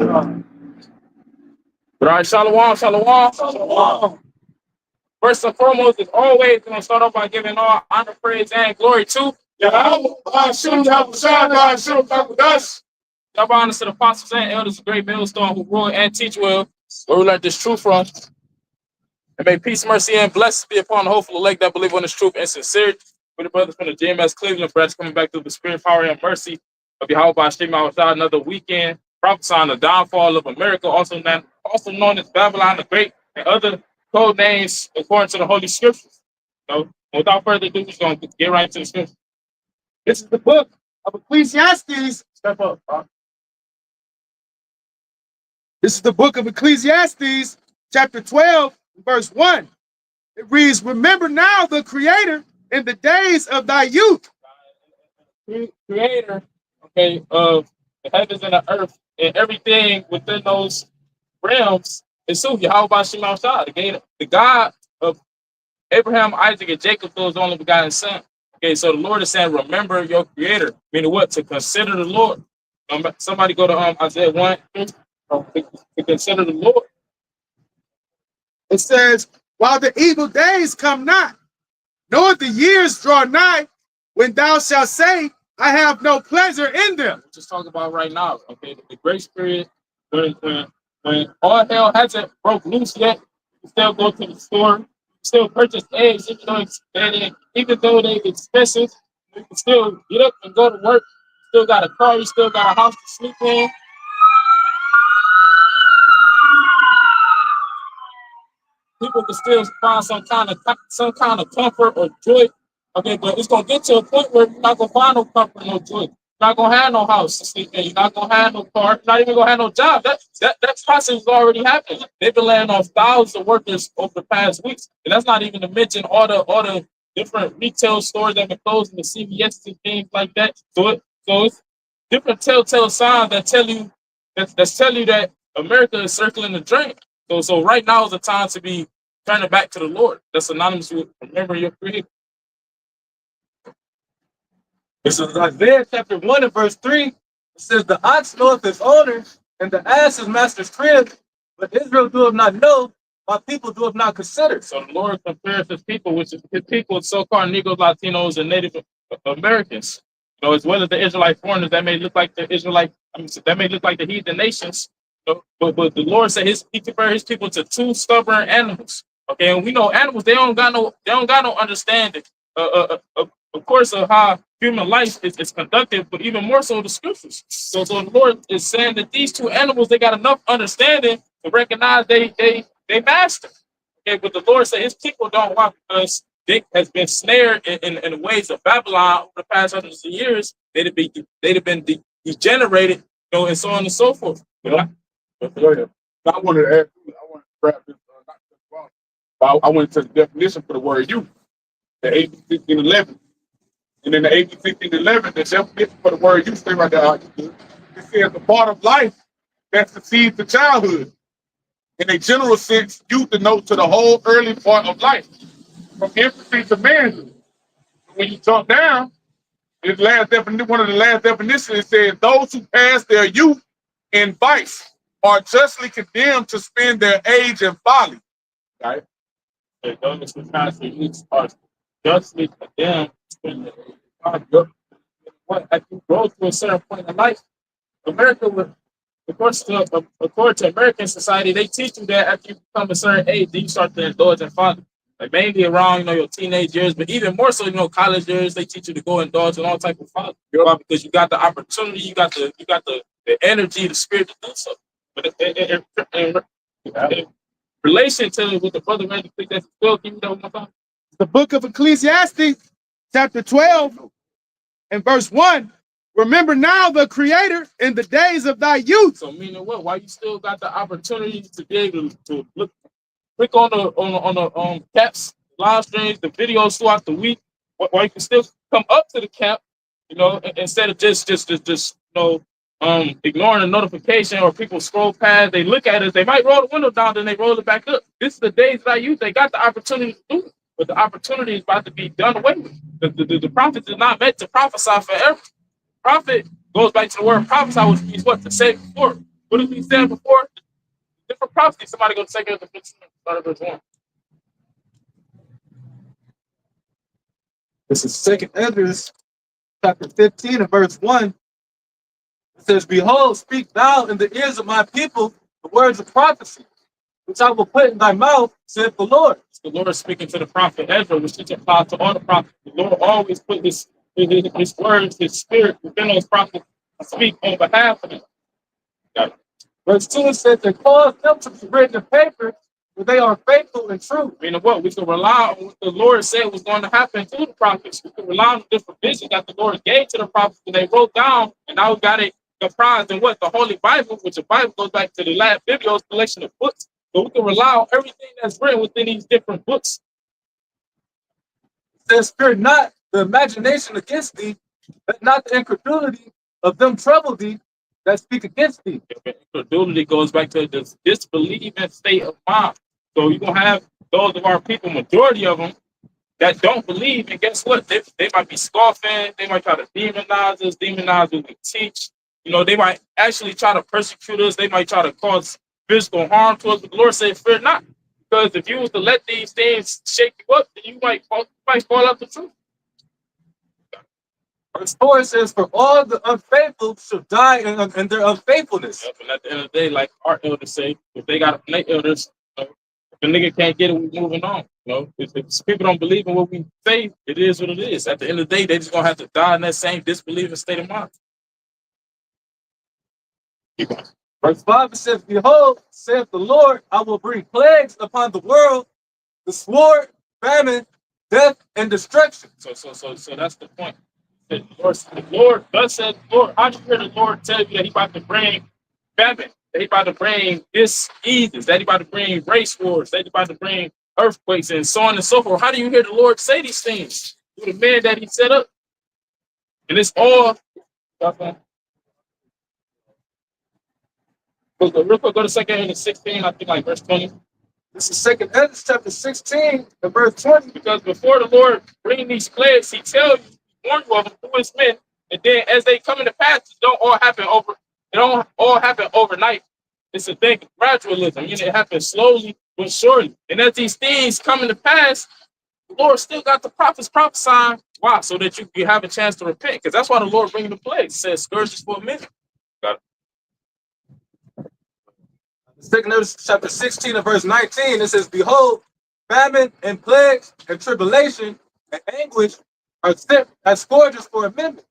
But all right, shalom, shalom, shalom. First and foremost, as always, we're going to start off by giving all honor, praise, and glory to YAHAWAH, BAHASHAM, BAHASHAM, HAQADASH. Double honors to the apostles and elders of great millstone who rule and teach well, where we learn this truth from. And may peace, mercy, and blessings be upon the hopeful elect that believe on this truth and sincerity. For the brothers from the GMS Cleveland branch coming back through the spirit, power, and mercy of Yahawah Shema another weekend, prophesying the downfall of America, also known as Babylon the Great, and other code names according to the Holy Scriptures. So, without further ado, we're going to get right into the scripture. This is the book of Ecclesiastes. Step up, Bob. This is the book of Ecclesiastes, chapter 12, verse 1. It reads, remember now the Creator in the days of thy youth. Creator, okay, of the heavens and the earth and everything within those realms is who? Yahawah Shema, the God of Abraham, Isaac, and Jacob, those only begotten son. Okay, so the Lord is saying, remember your Creator, meaning what? To consider the Lord. Somebody go to Isaiah 1, to consider the Lord. It says, while the evil days come not, nor the years draw nigh, when thou shalt say, I have no pleasure in them. Just talk about right now, okay? The grace period, when all hell hasn't broke loose yet, you still go to the store, still purchase eggs, even though they're expensive, you can still get up and go to work, still got a car, you still got a house to sleep in. People can still find some kind of comfort or joy. Okay, but it's gonna get to a point where you're not gonna find no comfort, no joy. You're not gonna have no house to sleep in. You're not gonna have no car. You're not even gonna have no job. That process is already happening. They've been laying off thousands of workers over the past weeks, and that's not even to mention all the different retail stores that have been closing, the CVS and things like that. So it's different telltale signs that tell you that America is circling the drain. So right now is the time to be turning back to the Lord. That's synonymous with remember your Creator. This is Isaiah chapter 1 and verse 3. It says, the ox knoweth his owner, and the ass his master's crib, but Israel doeth not know, my people doeth not consider. So the Lord compares his people, which is his people, so-called Negroes, Latinos, and Native Americans, as well as the Israelite foreigners that may look like the that may look like the heathen nations. But the Lord said he compared his people to two stubborn animals. Okay, and we know animals, they don't got no understanding, of course, of how human life is conducted, but even more so the scriptures. So the Lord is saying that these two animals, they got enough understanding to recognize they master. Okay, but the Lord said his people don't walk because they has been snared in the ways of Babylon over the past hundreds of years. They'd have been degenerated, and so on and so forth. I wanted to add, I want to grab this, I went to the definition for the word youth, the 1811. And in the 1811, the definition for the word youth, stay right there. It says the part of life that succeeds to childhood. In a general sense, youth denotes to the whole early part of life, from infancy to manhood. When you jump down, one of the last definitions, it says those who pass their youth in vice are justly condemned to spend their age in folly. Right? Those who pass their youth are justly condemned to spend their age in folly. As you grow to a certain point in life, America would, according to American society, they teach you that after you become a certain age, then you start to indulge in folly. Like mainly around, your teenage years, but even more so, college years, they teach you to go indulge in all type of folly. Because you got the opportunity, you got the energy, the spirit to do so. But in relation to what the brother read, think that's 12, give me that one more time. The book of Ecclesiastes, chapter 12, and verse 1. Remember now the Creator in the days of thy youth. So meaning what? Why you still got the opportunity to be able to click on the caps, live streams, the videos throughout the week, why you can still come up to the cap, instead of just ignoring the notification, or people scroll past, they look at it, they might roll the window down, then they roll it back up. This is the days that I use. They got the opportunity to do it, but the opportunity is about to be done away with. The prophet is not meant to prophesy forever. Prophet goes back to the word prophesy, which means what? To say before. What did we say before? Different prophecies. Somebody go take it at the 15th, start of verse 1. This is 2 Ezra, chapter 15 and verse 1. It says, Behold, speak thou in the ears of my people the words of prophecy, which I will put in thy mouth, saith the Lord. The Lord is speaking to the prophet Ezra, which is applied to all the prophets. The Lord always put his words, his spirit within those prophets to speak on behalf of them. Got it. Verse 2 says, they cause them to be written in paper, for they are faithful and true. Meaning what? We can rely on what the Lord said was going to happen to the prophets. We can rely on the different visions that the Lord gave to the prophets that they wrote down, and now we got it comprised in what? The Holy Bible, which the Bible goes back to the last Biblios collection of books. So we can rely on everything that's written within these different books. It says, fear not the imagination against thee, let not the incredulity of them trouble thee that speak against thee. Incredulity goes back to this disbelieving state of mind. So you're going to have those of our people, majority of them, that don't believe. And guess what? They might be scoffing. They might try to demonize us, demonize what we teach. You know, they might actually try to persecute us. They might try to cause physical harm to us. But the Lord said, fear not. Because if you was to let these things shake you up, then you might fall out the truth. Verse 4 says, for all the unfaithful shall die in their unfaithfulness. Yep, and at the end of the day, like our elders say, if they got their elders, you know, if the nigga can't get it, we moving on. You know, if people don't believe in what we say, it is what it is. At the end of the day, they just gonna have to die in that same disbelieving state of mind. Keep on. Verse 5 says, behold, saith the Lord, I will bring plagues upon the world, the sword, famine, death, and destruction. So that's the point. The Lord, thus said the Lord. How do you hear the Lord tell you that He about to bring famine, that He about to bring diseases, that He about to bring race wars, that He about to bring earthquakes, and so on and so forth? How do you hear the Lord say these things through the man that He set up? And it's all. Real quick, go to 2 Ezra 16, I think like verse 20. This is 2 Ezra chapter 16 and verse 20. Because before the Lord bring these plagues, He tells you, warn you of them through His men, and then as they come into pass, it don't all happen overnight. It's a thing of gradualism. You know, it happens slowly but surely. And as these things come into pass, the Lord still got the prophets prophesying. Why? So that you can have a chance to repent. Because that's why the Lord bringing the plagues. It says scourges for a minute. Got it. 2 Ezra chapter 16 and verse 19, it says, behold, famine and plagues and tribulation and anguish are sent as scourges for a minute.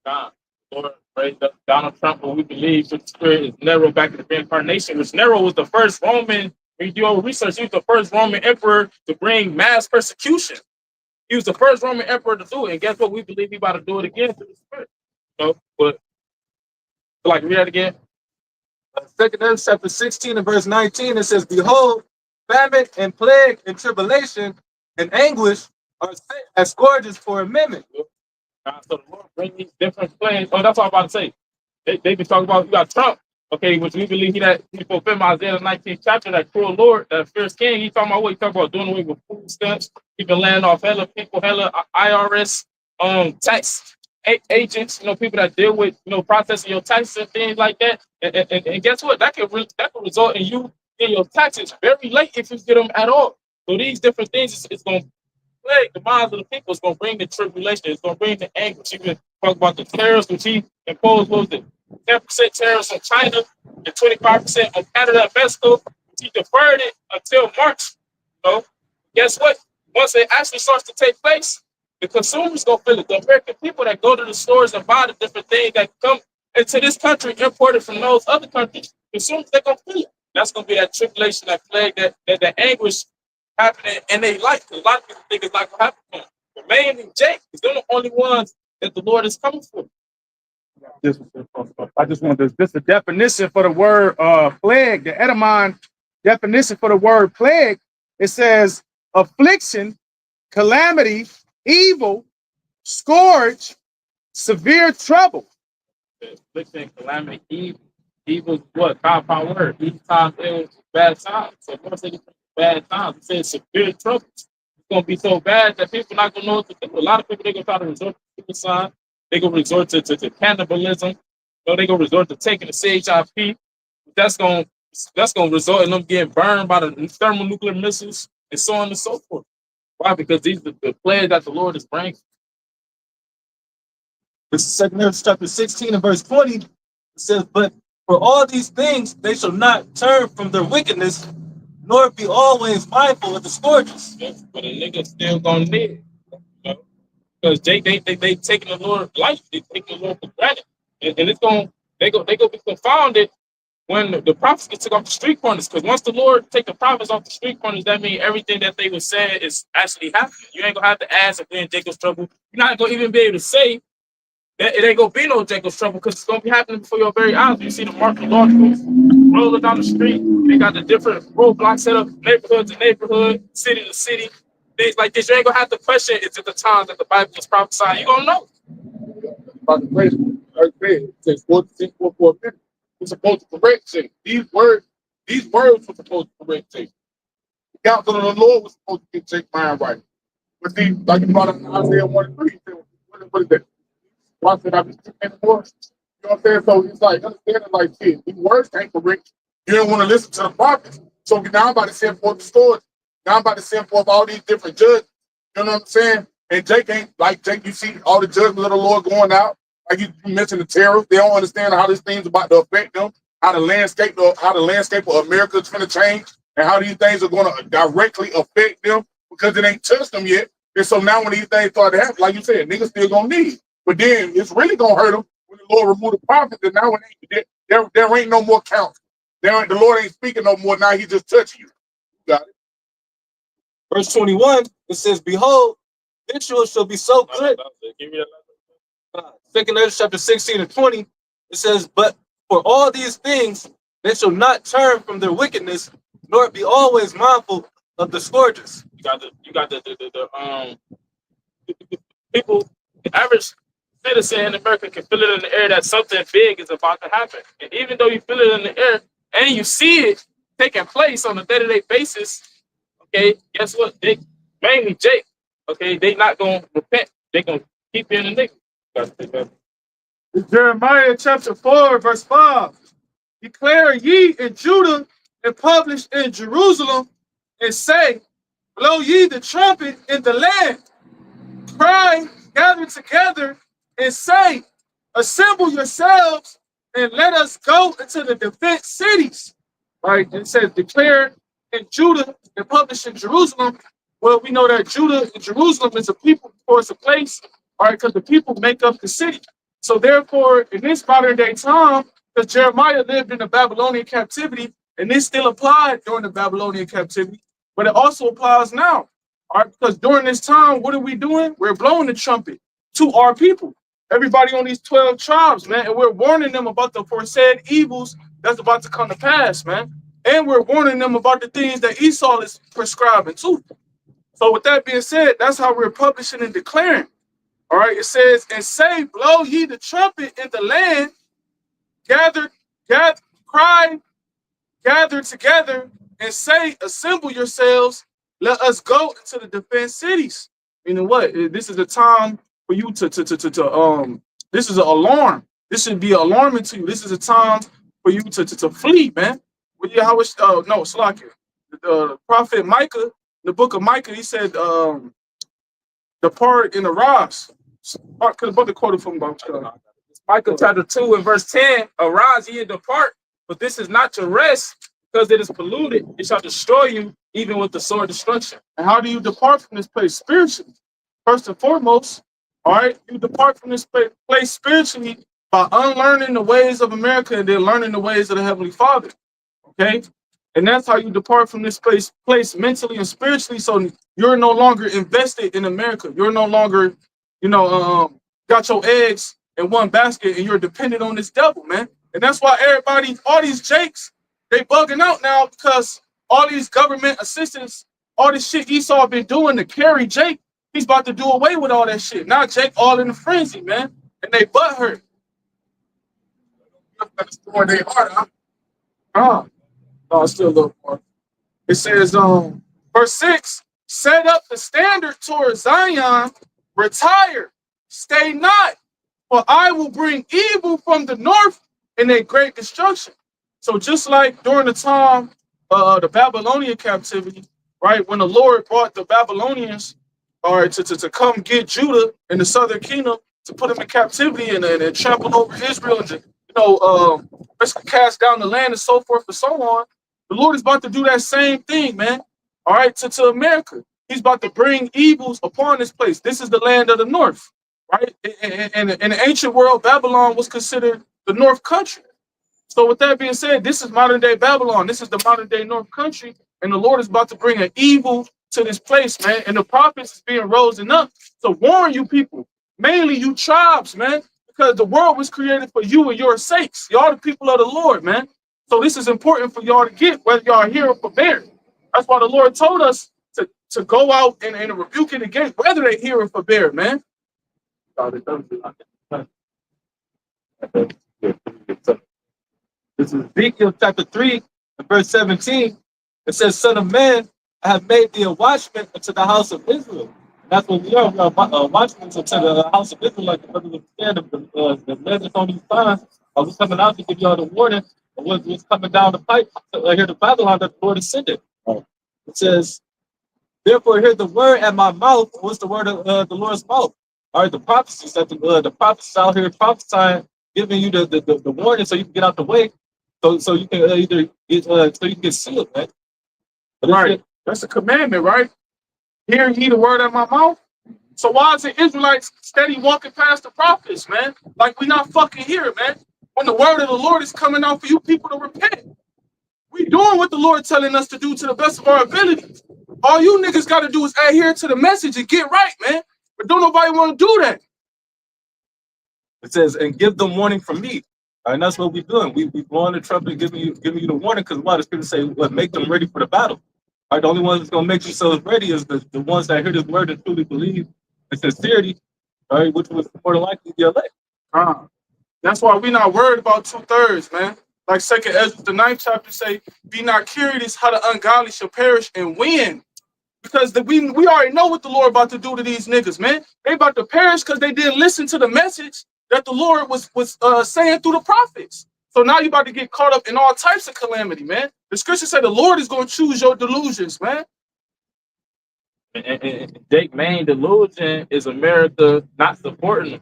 Lord raised up Donald Trump, what we believe the spirit is Nero back to the reincarnation, which Nero was the first Roman, when you do your research, he was the first Roman emperor to bring mass persecution. He was the first Roman emperor to do it. And guess what? We believe he about to do it again through the spirit. So, but, like, read that again. 2 Ezra chapter 16 and verse 19, it says, behold, famine and plague and tribulation and anguish are sent as scourges for a minute. So the Lord bring these different plans. Oh, that's all I'm about to say. They been talking about, you got Trump, okay, which we believe he fulfilled Isaiah 19th chapter, that cruel Lord, that fierce king. He talking about what? He talking about doing away with food stamps. He been laying off hella people, hella IRS tax agents, you know, people that deal with, you know, processing your taxes and things like that. And guess what? That could result in you getting your taxes very late if you get them at all. So these different things is going to plague the minds of the people. It's going to bring the tribulation. It's going to bring the anguish. You can talk about the tariffs, which he imposed, what was it, 10% tariffs on China and 25% on Canada and Mexico. He deferred it until March. You know, guess what? Once it actually starts to take place, the consumers going to feel it. The American people that go to the stores and buy the different things that come into this country imported from those other countries, consumers, they're going to feel it. That's going to be that tribulation, that plague, that anguish happening in their life. A lot of people think it's like what happened to them. But mainly Jake, because they're the only ones that the Lord is coming for. I just want this the definition for the word plague, the etymon definition for the word plague. It says affliction, calamity, evil, scourge, severe trouble. Affliction, calamity, evil is what? Compound word. Each time it was bad times. So once it bad times, it says severe trouble. It's gonna be so bad that people not gonna know what to do. A lot of people, they gonna try to resort to suicide. They gonna resort to cannibalism. You know, they gonna resort to taking the CHIP, That's gonna result in them getting burned by the thermonuclear missiles and so on and so forth. Why? Because these are the plagues that the Lord is bringing. This is 2 Corinthians chapter 16 and verse 20. It says, but for all these things they shall not turn from their wickedness, nor be always mindful of the scourges. Yes, but a nigga still gonna live. Because they taking the Lord life, they taking the Lord for granted. And it's gonna they go be confounded when the prophets get took off the street corners. Because once the Lord take the prophets off the street corners, that means everything that they were saying is actually happening. You ain't gonna have to ask if we're in Jacob's trouble. You're not gonna even be able to say that it ain't gonna be no Jacob's trouble because it's gonna be happening before your very eyes. You see the market law rolling down the street. They got the different roadblocks set up, neighborhood to neighborhood, city to city. Things like this. You ain't gonna have to question is it the times that the Bible is prophesying. You gonna know. About the grace, like I said, it takes 46 for a minute. We're supposed to correct things. These words were supposed to correct things. The counsel of the Lord was supposed to get Jake's mind right. But see, like you brought up in Isaiah 1 and 3, he said, what is that? Watch it, I've been speaking more. You know what I'm saying? So it's like, understanding like shit. These words can't correct you. You don't want to listen to the prophets. So now I'm about to send forth the story. Now I'm about to send forth all these different judges. You know what I'm saying? And Jake ain't like Jake, you see all the judgments of the Lord going out. Like you mentioned the terrorists, they don't understand how this thing's about to affect them, how the landscape of America is going to change, and how these things are going to directly affect them because it ain't touched them yet. And so now when these things start to happen, like you said, niggas still gonna need. But then it's really gonna hurt them when the Lord remove the prophets. And now when there ain't no more counsel. The Lord ain't speaking no more. Now He just touching you. You got it. Verse 21, it says, behold, Israel shall be so good. Second Corinthians chapter 16 and 20, it says, but for all these things they shall not turn from their wickedness, nor be always mindful of the scourges. You got the people, the average citizen in America can feel it in the air that something big is about to happen. And even though you feel it in the air and you see it taking place on a day-to-day basis, okay, guess what? They mainly Jake, okay, they not gonna repent. They gonna keep being a nigga. Jeremiah chapter 4, verse 5. Declare ye in Judah and publish in Jerusalem and say, blow ye the trumpet in the land. Cry, gather together and say, assemble yourselves and let us go into the defense cities. All right, it says declare in Judah and publish in Jerusalem. Well, we know that Judah and Jerusalem is a people, of course, a place, all right, because the people make up the city. So therefore, in this modern day time, because Jeremiah lived in the Babylonian captivity, and this still applied during the Babylonian captivity, but it also applies now. All right, because during this time, what are we doing? We're blowing the trumpet to our people. Everybody on these 12 tribes, man, and we're warning them about the foresaid evils that's about to come to pass, man. And we're warning them about the things that Esau is prescribing too. So with that being said, that's how we're publishing and declaring. All right, it says, and say, blow ye the trumpet in the land, cry, gather together, and say, assemble yourselves, let us go into the defense cities. You know what? This is a time for you to this is an alarm. This should be alarming to you. This is a time for you to flee, man. Well, yeah, no, Slakia. The prophet Micah, the book of Micah, he said, depart and arise. Because the brother quoted from Micah chapter 2 and verse 10, arise ye and depart, but this is not your rest, because it is polluted. It shall destroy you, even with the sword destruction. And how do you depart from this place spiritually? First and foremost, all right, you depart from this place spiritually by unlearning the ways of America and then learning the ways of the Heavenly Father. Okay? And that's how you depart from this place mentally and spiritually. So you're no longer invested in America. You're no longer, got your eggs in one basket and you're dependent on this devil, man. And that's why everybody, all these Jakes, they bugging out now because all these government assistance, all this shit Esau been doing to carry Jake, he's about to do away with all that shit. Now Jake all in a frenzy, man. And they butt hurt. Destroy their heart, No, it's still a little more. It says, verse 6, set up the standard towards Zion, retire, stay not, for I will bring evil from the north and a great destruction. So just like during the time the Babylonian captivity, right, when the Lord brought the Babylonians, all right, to come get Judah in the southern kingdom to put them in captivity and trample over Israel and basically cast down the land and so forth and so on. The Lord is about to do that same thing, man. All right, to America. He's about to bring evils upon this place. This is the land of the north, right? In the ancient world, Babylon was considered the north country. So with that being said, this is modern day Babylon. This is the modern day North Country, and the Lord is about to bring an evil to this place, man. And the prophets is being risen up to warn you people, mainly you tribes, man, because the world was created for you and your sakes. Y'all the people of the Lord, man. So this is important for y'all to get, whether y'all are here or forbear. That's why the Lord told us to go out and rebuke it again, whether they hear or forbear, man. This is Ezekiel chapter 3, and verse 17. It says, Son of man, I have made thee a watchman unto the house of Israel. And that's what we are. We are watchmen unto the house of Israel, like the brothers understand the legends on these signs. I was coming out to give y'all the warning of what's coming down the pipe here to Babylon that the Lord is sending. It says, therefore hear the word at my mouth. What's the word of the Lord's mouth? All right, the prophecies that the prophets out here prophesying, giving you the warning so you can get out the way. So you can either get so you can get sealed, man. Right. That's a commandment, right? Hear ye the word of my mouth. So why is the Israelites steady walking past the prophets, man? Like we not fucking here, man. When the word of the Lord is coming out for you people to repent. We doing what the Lord telling us to do to the best of our abilities. All you niggas got to do is adhere to the message and get right, man. But don't nobody want to do that. It says, and give them warning from me. And that's what we're doing. We blowing the trumpet, giving you the warning, because why the scripture say, what, make them ready for the battle. All right, the only ones that's gonna make themselves ready is the ones that hear this word and truly believe in sincerity, all right, which was more than likely the elect. That's why we're not worried about 2/3, man. Like 2nd Ezra, the 9th chapter say, be not curious how the ungodly shall perish and when. Because we already know what the Lord about to do to these niggas, man. They about to perish because they didn't listen to the message that the Lord was saying through the prophets. So now you about to get caught up in all types of calamity, man. The scripture said the Lord is going to choose your delusions, man. And Jake's main delusion is America not supporting them.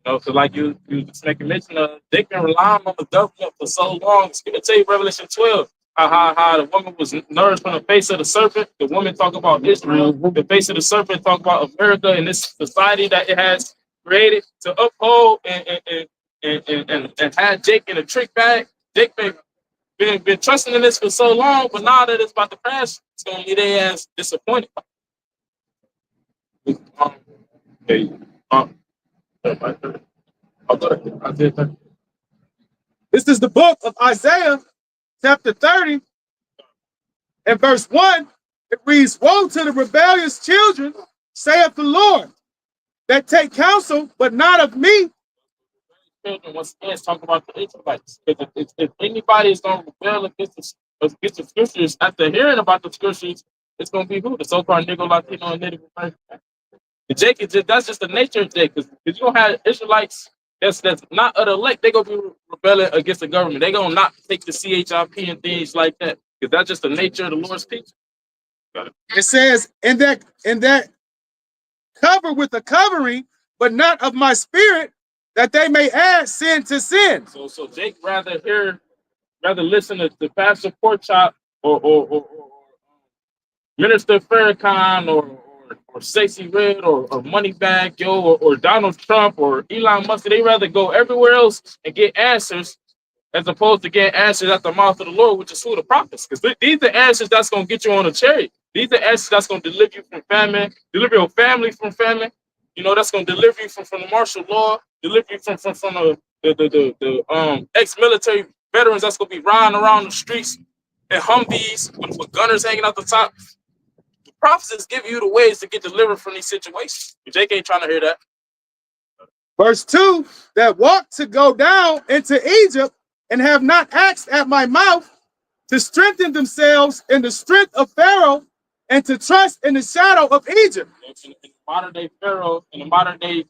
You know, so like you just making mention of, they've been relying on the government for so long. It's gonna tell you Revelation 12, how the woman was nourished from the face of the serpent. The woman talk about Israel, the face of the serpent talk about America and this society that it has created to uphold and had Jake in a trick bag. Jake been trusting in this for so long, but now that it's about to crash, it's gonna leave their ass disappointed. This is the book of Isaiah, chapter 30, and verse 1. It reads, woe to the rebellious children, saith the Lord, that take counsel, but not of me. Children, once again, talk about the Israelites. If anybody is going to rebel against the scriptures after hearing about the scriptures, it's going to be who? The so-called Negro, Latino, and Native American. Jake is just, that's just the nature of Jake. Because you don't have Israelites that's not of the elect, they're going to be rebelling against the government. They're going to not take the CHIP and things like that. Because that's just the nature of the Lord's teaching. It says, in that cover with a covering, but not of my spirit, that they may add sin to sin. So Jake rather listen to Pastor Porkchop or Minister Farrakhan or Stacey Red or Moneybag Yo or Donald Trump or Elon Musk. They rather go everywhere else and get answers as opposed to get answers at the mouth of the Lord, which is who the prophets. Because these are answers that's going to get you on a chariot. These are answers that's going to deliver you from famine, deliver your family from famine. You know, that's going to deliver you from the martial law, deliver you from the ex-military veterans that's going to be riding around the streets in Humvees with gunners hanging out the top. The prophets is giving you the ways to get delivered from these situations. Jake ain't trying to hear that. Verse 2, that walk to go down into Egypt and have not asked at my mouth to strengthen themselves in the strength of Pharaoh and to trust in the shadow of Egypt. In the modern day Pharaoh, in the modern day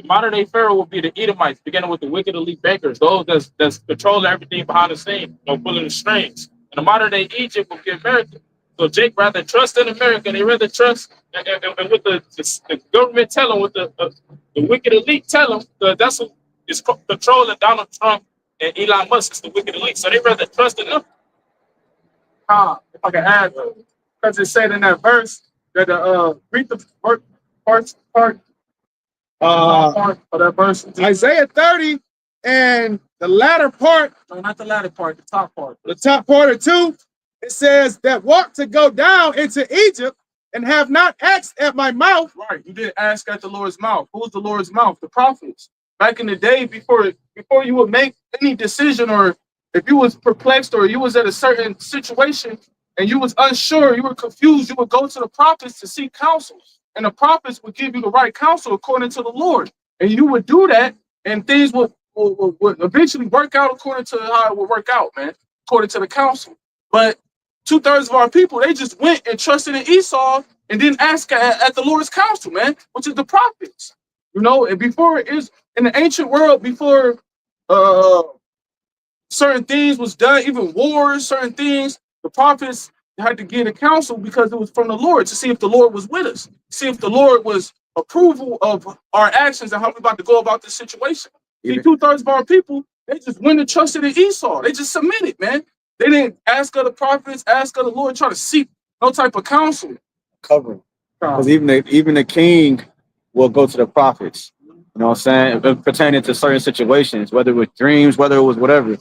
The modern day Pharaoh will be the Edomites, beginning with the wicked elite bakers, those that's controlling everything behind the scenes, pulling the strings. And the modern day Egypt will be America. So Jake rather trust in America, they rather trust and with the government tell them, with the wicked elite tell them, that's who is controlling Donald Trump and Elon Musk. Is the wicked elite. So they rather trust in them. If I can add, because it said in that verse that read the first part of that verse, Isaiah 30, and the latter part, no, not the latter part, the top part of 2, it says that walk to go down into Egypt and have not asked at my mouth. Right, you didn't ask at the Lord's mouth. Who's the Lord's mouth? The prophets. Back in the day, before you would make any decision, or if you was perplexed or you was at a certain situation and you was unsure, you were confused, you would go to the prophets to seek counsel. And the prophets would give you the right counsel according to the Lord. And you would do that, and things would eventually work out according to how it would work out, man, according to the counsel. But 2/3 of our people, they just went and trusted in Esau and didn't ask at the Lord's counsel, man, which is the prophets. You know, and before, is in the ancient world, before certain things was done, even wars, certain things, the prophets had to get a counsel because it was from the Lord, to see if the Lord was with us, see if the Lord was approval of our actions and how we're about to go about this situation. See, 2/3 of our people, they just went and trusted in Esau. They just submitted, man. They didn't ask of the prophets, ask of the Lord, try to seek no type of counsel. Covering. Because even the king will go to the prophets. You know what I'm saying? Pertaining to certain situations, whether it was dreams, whether it was whatever.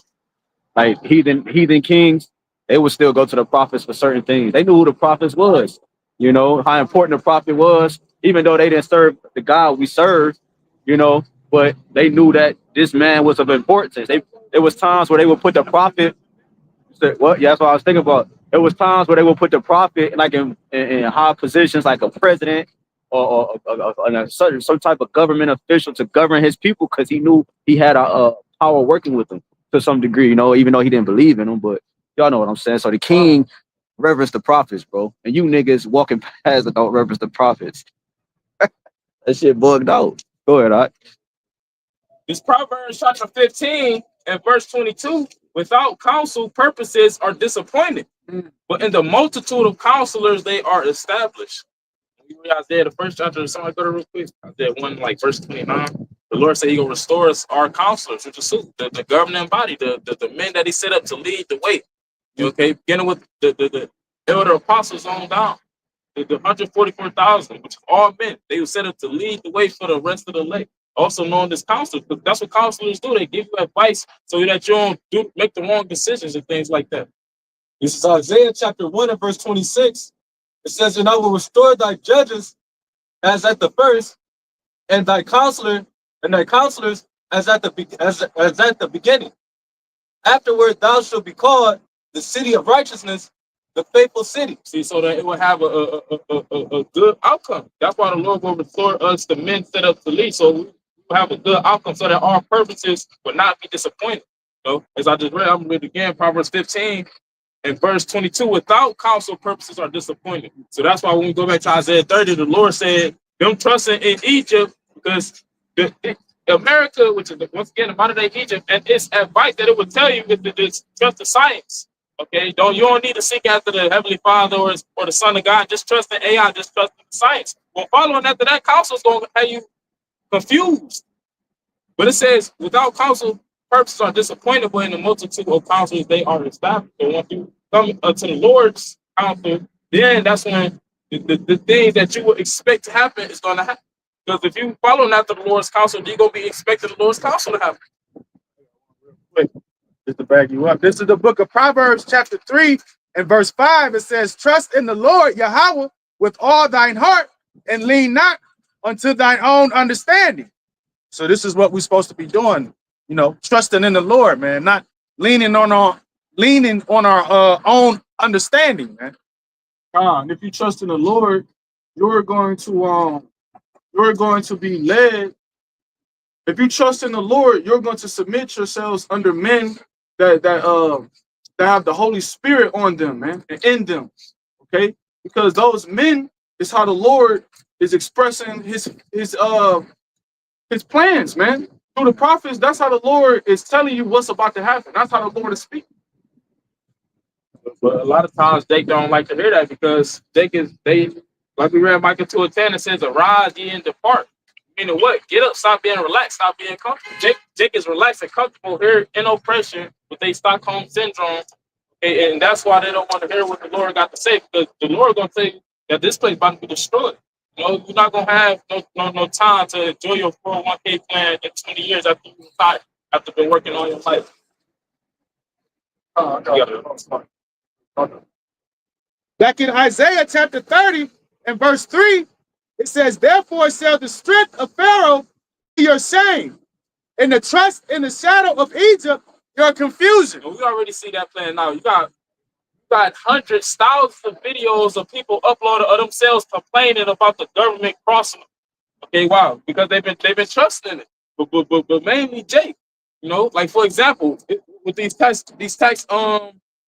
Like heathen kings, they would still go to the prophets for certain things. They knew who the prophets was, you know, how important the prophet was, even though they didn't serve the God we serve, you know, but they knew that this man was of importance. There was times where they would put the prophet, what? Yeah, that's what I was thinking about. There was times where they would put the prophet like in high positions, like a president or a certain some type of government official to govern his people, because he knew he had a power working with them to some degree, you know, even though he didn't believe in them. But y'all know what I'm saying. So the king reverence the prophets, bro, and you niggas walking past it don't reverence the prophets. That shit bugged out. Go ahead, all right. This Proverbs chapter 15 and verse 22. Without counsel, purposes are disappointed, but in the multitude of counselors, they are established. You read Isaiah, the first chapter, somebody go to real quick. Isaiah 1, like verse 29. The Lord said he will restore us, our counselors, which is the governing body, the men that he set up to lead the way. Okay, beginning with the elder apostles on down, the 144,000, which is all men. They were set up to lead the way for the rest of the elect, also known as counselors, because that's what counselors do. They give you advice so that you don't make the wrong decisions and things like that. This is Isaiah chapter 1 and verse 26. It says, and I will restore thy judges as at the first, and thy counselors as at the beginning. Afterward thou shalt be called the city of righteousness, the faithful city. See, so that it will have a good outcome. That's why the Lord will restore us, the men set up to lead, so we will have a good outcome, so that our purposes will not be disappointed. So, as I just read, I'm going to read again, Proverbs 15 and verse 22. Without counsel, purposes are disappointed. So that's why when we go back to Isaiah 30, the Lord said, them trusting in Egypt, because America, which is once again the modern day Egypt, and its advice that it would tell you is trust the science. Okay, you don't need to seek after the Heavenly Father or the Son of God. Just trust in AI, just trust in science. Well, following after that, counsel is going to have you confused. But it says, without counsel, purposes are disappointed, but in the multitude of counsels, they are established. So once you come to the Lord's counsel, then that's when the things that you would expect to happen is going to happen. Because if you follow after the Lord's counsel, you're going to be expecting the Lord's counsel to happen. Just to back you up, this is the book of Proverbs chapter 3 and verse 5. It says, trust in the Lord Yahawah with all thine heart, and lean not unto thine own understanding. So this is what we're supposed to be doing, you know, trusting in the Lord, man, not leaning on our own understanding, man. And if you trust in the Lord, you're going to be led. If you trust in the Lord, you're going to submit yourselves under men that have the Holy Spirit on them, man, and in them. Okay, because those men is how the Lord is expressing his his plans, man. Through the prophets, that's how the Lord is telling you what's about to happen. That's how the Lord is speaking. But a lot of times they don't like to hear that because they like we read Micah 2:10, it says, "Arise ye and depart." Meaning what? Get up, stop being relaxed, stop being comfortable. Jake is relaxed and comfortable here in oppression with a Stockholm syndrome, and that's why they don't want to hear what the Lord got to say, because the Lord gonna say that this place about to be destroyed. You know, you're not gonna have no time to enjoy your 401k plan in 20 years after you retire, after been working all your life. Back in Isaiah chapter 30 and verse 3, it says, "Therefore shall the strength of Pharaoh be your shame, and the trust in the shadow of Egypt your confusion." And we already see that playing out. You got hundreds, thousands of videos of people uploading of themselves complaining about the government crossing them. Okay, wow, because they've been trusting it, but mainly Jake. You know, like for example, with these tax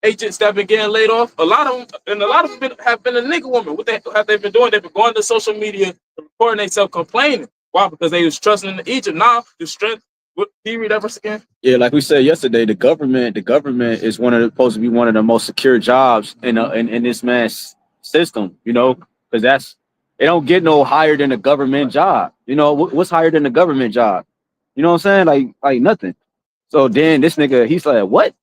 agents that have been getting laid off, a lot of them have been a nigga woman. What have they been doing? They've been going to social media and recording themselves complaining. Why? Because they was trusting in Egypt. Now the strength. What, can you read that verse again? Yeah, like we said yesterday, the government is supposed to be one of the most secure jobs in this man's system, you know, because it don't get no higher than a government job. You know, what's higher than a government job? You know what I'm saying? Like nothing. So then this nigga, he's like, what?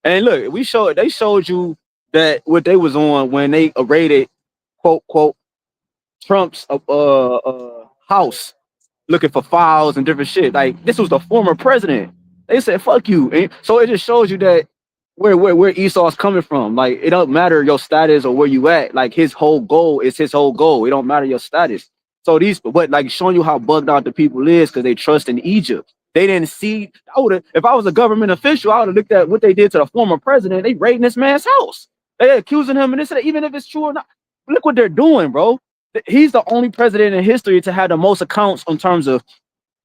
And look, they showed you that what they was on when they raided, quote Trump's house, looking for files and different shit. Like this was the former president. They said, fuck you. And so it just shows you that where Esau's coming from. Like it don't matter your status or where you at. Like his whole goal is his whole goal. It don't matter your status. So but like showing you how bugged out the people is because they trust in Egypt. They didn't see. If I was a government official, I would have looked at what they did to the former president. They raiding this man's house. They accusing him, and they said, even if it's true or not, look what they're doing, bro. He's the only president in history to have the most accounts in terms of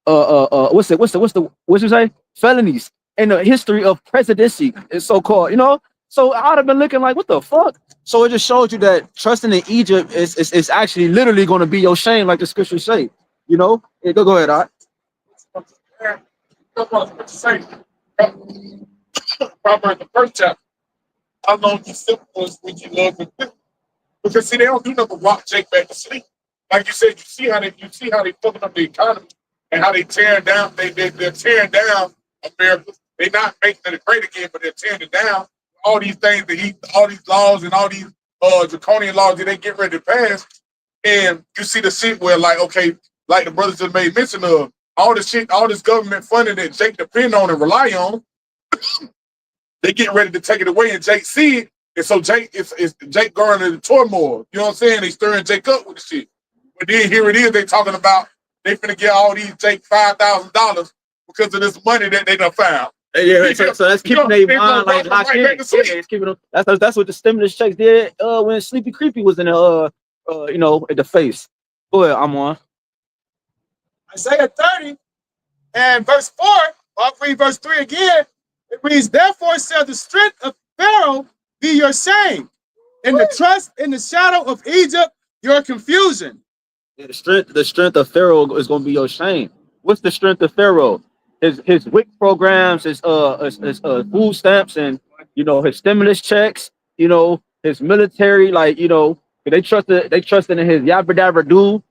what's you say, felonies in the history of presidency, is so called, you know. So I'd have been looking like, what the fuck? So it just shows you that trusting in Egypt is actually literally going to be your shame, like the scriptures say, you know. Yeah, go ahead, Art. Proverbs, the first chapter. How long you simple is when you love the people. Because see, they don't do nothing but rock Jake back to sleep. Like you said, you see how they fucking up the economy and how they tearing down. They're tearing down America. They're not making it great again, but they're tearing it down. All these things all these laws and all these draconian laws that they get ready to pass. And you see the shit where, like, okay, like the brothers just made mention of, all this shit, all this government funding that Jake depend on and rely on, they get ready to take it away, and Jake see it, and so Jake Jake going into the turmoil. You know what I'm saying? They stirring Jake up with the shit. But then here it is, they talking about they finna get all these Jake $5,000 because of this money that they done found. Yeah, so that's keeping their mind like locked in. Yeah, it's keeping them. That's what the stimulus checks did when Sleepy Creepy was in the you know, in the face. Go ahead, I'm on. Isaiah 30 and verse 4, I'll read verse 3 again. It reads, "Therefore shall the strength of Pharaoh be your shame, and the trust in the shadow of Egypt your confusion." Yeah, the strength of Pharaoh is going to be your shame. What's the strength of Pharaoh? His WIC programs, his food stamps, and you know, his stimulus checks. You know, his military, like, you know, they trusted in his yabba dabba do.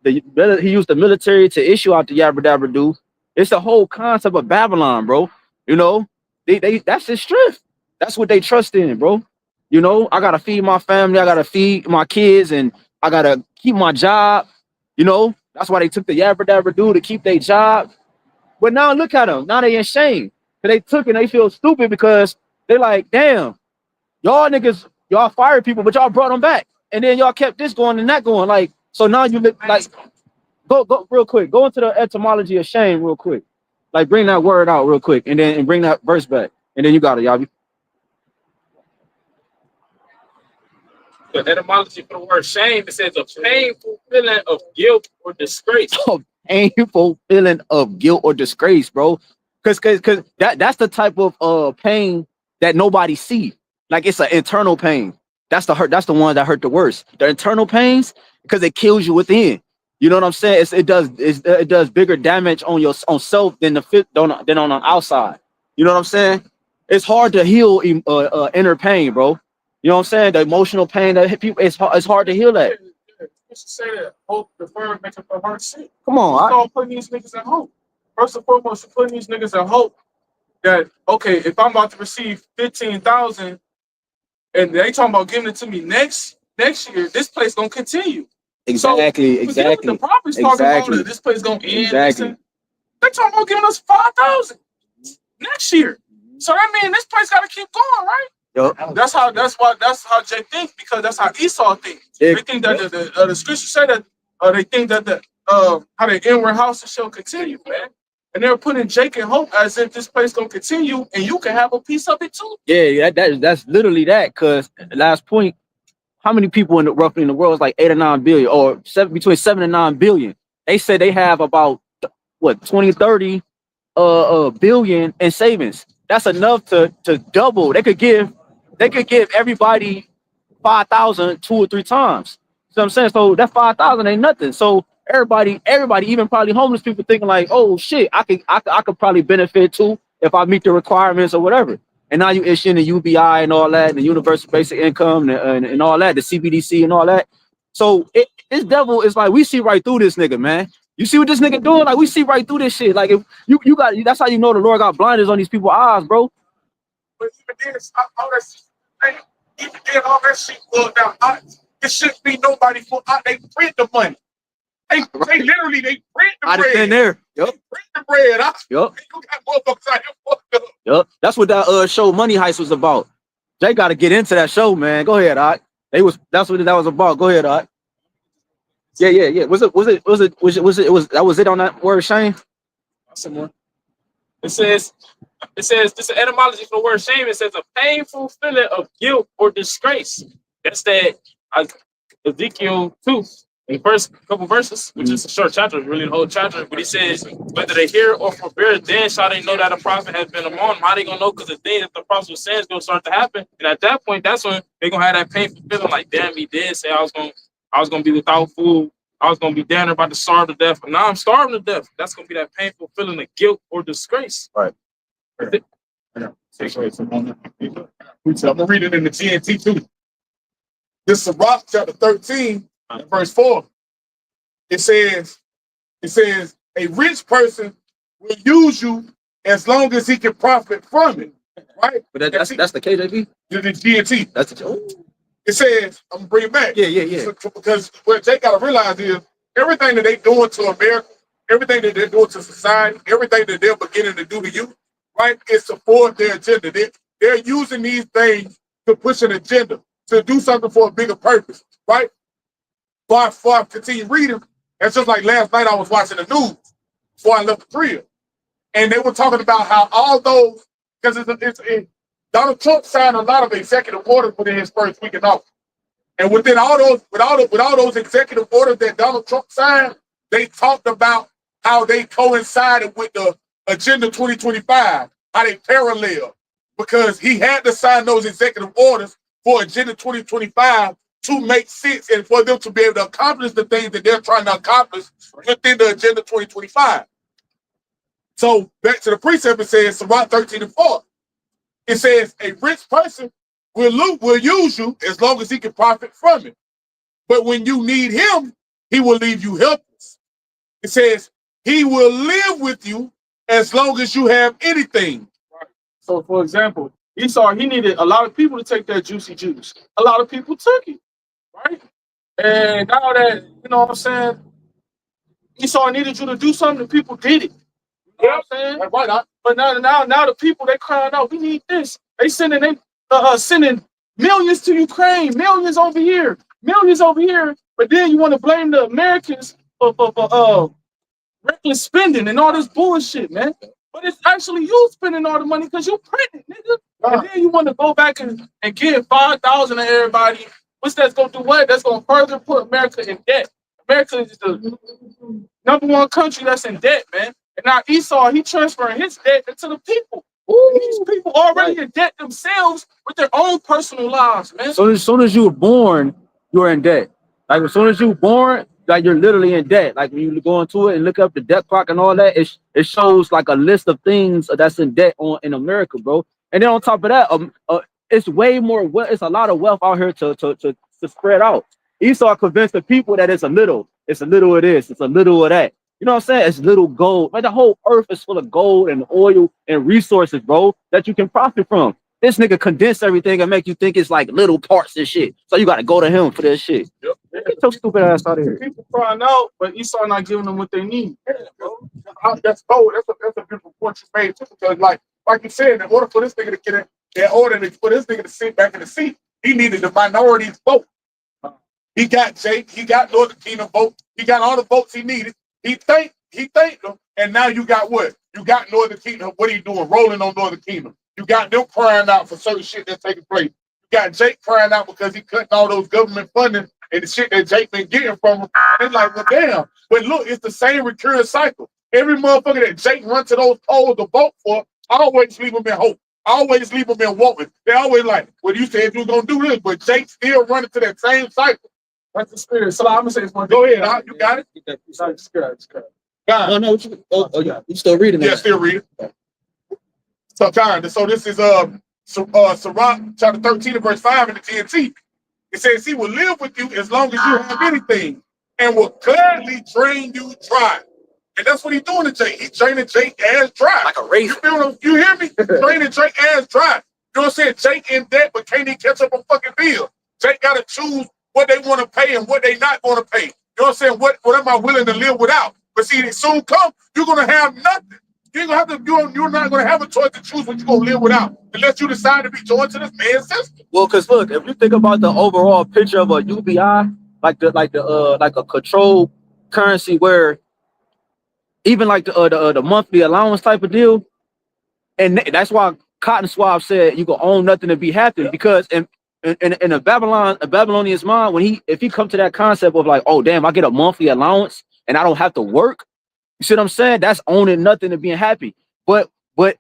He used the military to issue out the yabba dabba do. It's the whole concept of Babylon, bro. You know, that's his strength. That's what they trust in, bro. You know, I gotta feed my family, I gotta feed my kids, and I gotta keep my job. You know, that's why they took the yabba dabba do to keep their job. But now look at them. Now they in shame. Cause they took it and they feel stupid because they like, damn, y'all niggas, y'all fired people, but y'all brought them back. And then y'all kept this going and that going. Like, so now you look like, go real quick. Go into the etymology of shame real quick. Like, bring that word out real quick and bring that verse back. And then you got it, Yabi. The etymology for the word shame, it says a painful feeling of guilt or disgrace. A painful feeling of guilt or disgrace, bro. Cause that's the type of pain that nobody see. Like, it's an internal pain. That's the one that hurt the worst. The internal pains, because it kills you within. You know what I'm saying? It does bigger damage on your on self than than on the outside. You know what I'm saying? It's hard to heal inner pain, bro. You know what I'm saying? The emotional pain that hit people, it's hard to heal that. You should say that hope deferred makes a heart sick. Come on, Start putting these niggas in hope. First and foremost, you're putting these niggas in hope that, okay, if I'm about to receive 15,000 and they talking about giving it to me next year, this place gonna continue. exactly. The prophets talking about that this place gonna end. Exactly. They talking about giving us 5,000 next year. So that means this place gotta keep going, right? Yep. That's how Jay thinks, because that's how Esau thinks. They think that the scriptures say that they think that the how the inward house shall continue, man. And they're putting Jake in hope as if this place gonna continue and you can have a piece of it too. Yeah, that's literally that. Cause last point, how many people roughly in the world is like 8 or 9 billion, or between 7 and 9 billion? They say they have about what 20, 30 billion in savings. That's enough to double. They could give everybody 5,000 2 or 3 times. You know what I'm saying? So that 5,000 ain't nothing. So everybody, even probably homeless people thinking like, oh shit, I could probably benefit too if I meet the requirements or whatever. And now you issuing the UBI and all that, and the universal basic income and all that, the CBDC and all that. So this devil is like, we see right through this nigga, man. You see what this nigga doing? Like, we see right through this shit. Like, if you got, that's how you know the Lord got blinders on these people's eyes, bro. But even then, all that shit, even then, all that shit boiled down. It shouldn't be nobody for. They print the money. They literally print the bread. In there. Yep. They print the bread. Yep. You got motherfuckers out here fucked up. Yep. That's what that show Money Heist was about. They got to get into that show, man. Go ahead, Art. That's what that was about. Go ahead, Art. Yeah. Was it on that word, Shane? Some more. It says this is etymology for the word shame. It says a painful feeling of guilt or disgrace. That's that Ezekiel 2, in the first couple verses, which is a short chapter, really the whole chapter. But he says, whether they hear or forbear, then shall they know that a prophet has been among them. How they gonna know? Because the thing that the prophet was saying is gonna start to happen. And at that point, that's when they're gonna have that painful feeling like, damn, he did say I was gonna be without food. I was gonna be down there about to starve to death, but now I'm starving to death. That's gonna be that painful feeling of guilt or disgrace. Right. I'm gonna read it in the TNT too. This is Rock chapter 13, verse 4. It says, a rich person will use you as long as he can profit from it. Right? But that's the KJV? The TNT. That's the It says, I'm gonna bring it back. Yeah. Because what they gotta realize is everything that they doing to America, everything that they're doing to society, everything that they're beginning to do to you, right, is support their agenda. They're using these things to push an agenda, to do something for a bigger purpose, right? Before I continue reading, it's just like last night I was watching the news before I left the crib, and they were talking about how all those, because Donald Trump signed a lot of executive orders within his first week in office, and within all those executive orders that Donald Trump signed, they talked about how they coincided with the Agenda 2025, how they parallel, because he had to sign those executive orders for Agenda 2025 to make sense and for them to be able to accomplish the things that they're trying to accomplish within the Agenda 2025. So back to the precept, it says, Sirach 13 and 4. It says, a rich person will use you as long as he can profit from it. But when you need him, he will leave you helpless. It says, he will live with you as long as you have anything. Right. So, for example, Esau, he needed a lot of people to take that juicy juice. A lot of people took it, right? And now that, you know what I'm saying, Esau needed you to do something, and people did it. You know what I'm saying? Why not? But now the people, they crying out, we need this. They sending millions to Ukraine, millions over here. But then you want to blame the Americans for reckless spending and all this bullshit, man. But it's actually you spending all the money because you printed, nigga. And then you want to go back and give 5,000 to everybody. What's that's gonna do? What? That's gonna further put America in debt. America is the #1 country that's in debt, man. And now Esau, he transferring his debt into the people. These people already in debt themselves with their own personal lives, man. So as soon as you were born, you were in debt. Like as soon as you were born, like you're literally in debt. Like when you go into it and look up the debt clock and all that, it shows like a list of things that's in debt in America, bro. And then on top of that, it's way more. It's a lot of wealth out here to spread out. Esau convinced the people that it's a little of this, it's a little of that. You know what I'm saying? It's little gold. Like the whole earth is full of gold and oil and resources, bro, that you can profit from. This nigga condense everything and make you think it's like little parts and shit. So you gotta go to him for this shit. Yep. Get your stupid ass out of here. People crying out, but Esau not giving them what they need. Yeah, bro. That's a beautiful point you made too. Because like you said, in order for this nigga to get in order for this nigga to sit back in the seat, he needed the minorities vote. He got Jake, he got Northern Kingdom vote, he got all the votes he needed. He thanked them, and now you got what? You got Northern Kingdom. What are you doing? Rolling on Northern Kingdom. You got them crying out for certain shit that's taking place. You got Jake crying out because he cutting all those government funding and the shit that Jake been getting from him. It's like, well, damn. But look, it's the same recurring cycle. Every motherfucker that Jake runs to those polls to vote for, always leave them in hope. Always leave them in wanting. They always like, well, you said you was going to do this, but Jake still running to that same cycle. That's the spirit. So I'm gonna say it's one. Go ahead, you got it. Sorry, it's correct. No, you still reading it? Yeah, still reading. So this is Sirach chapter 13 and verse 5 in the TNT. It says he will live with you as long as you have anything and will gladly drain you dry. And that's what he's doing to Jake. He's draining Jake as dry. Like a razor. You hear me? Draining Jake as dry. You know what I'm saying? Jake in debt, but can't even catch up on fucking bills. Jake gotta choose what they want to pay and what they not going to pay. You know what I'm saying? What am I willing to live without? But see, it soon come, you're going to have nothing. You're not going to have a choice to choose what you're going to live without unless you decide to be joined to this man's system. Well, because look, if you think about the overall picture of a UBI, like a controlled currency where even like the monthly allowance type of deal, and that's why Cotton Swab said you can own nothing and be happy, because in a Babylonian's mind, if he come to that concept of like, oh damn, I get a monthly allowance and I don't have to work, you see what I'm saying? That's owning nothing and being happy. But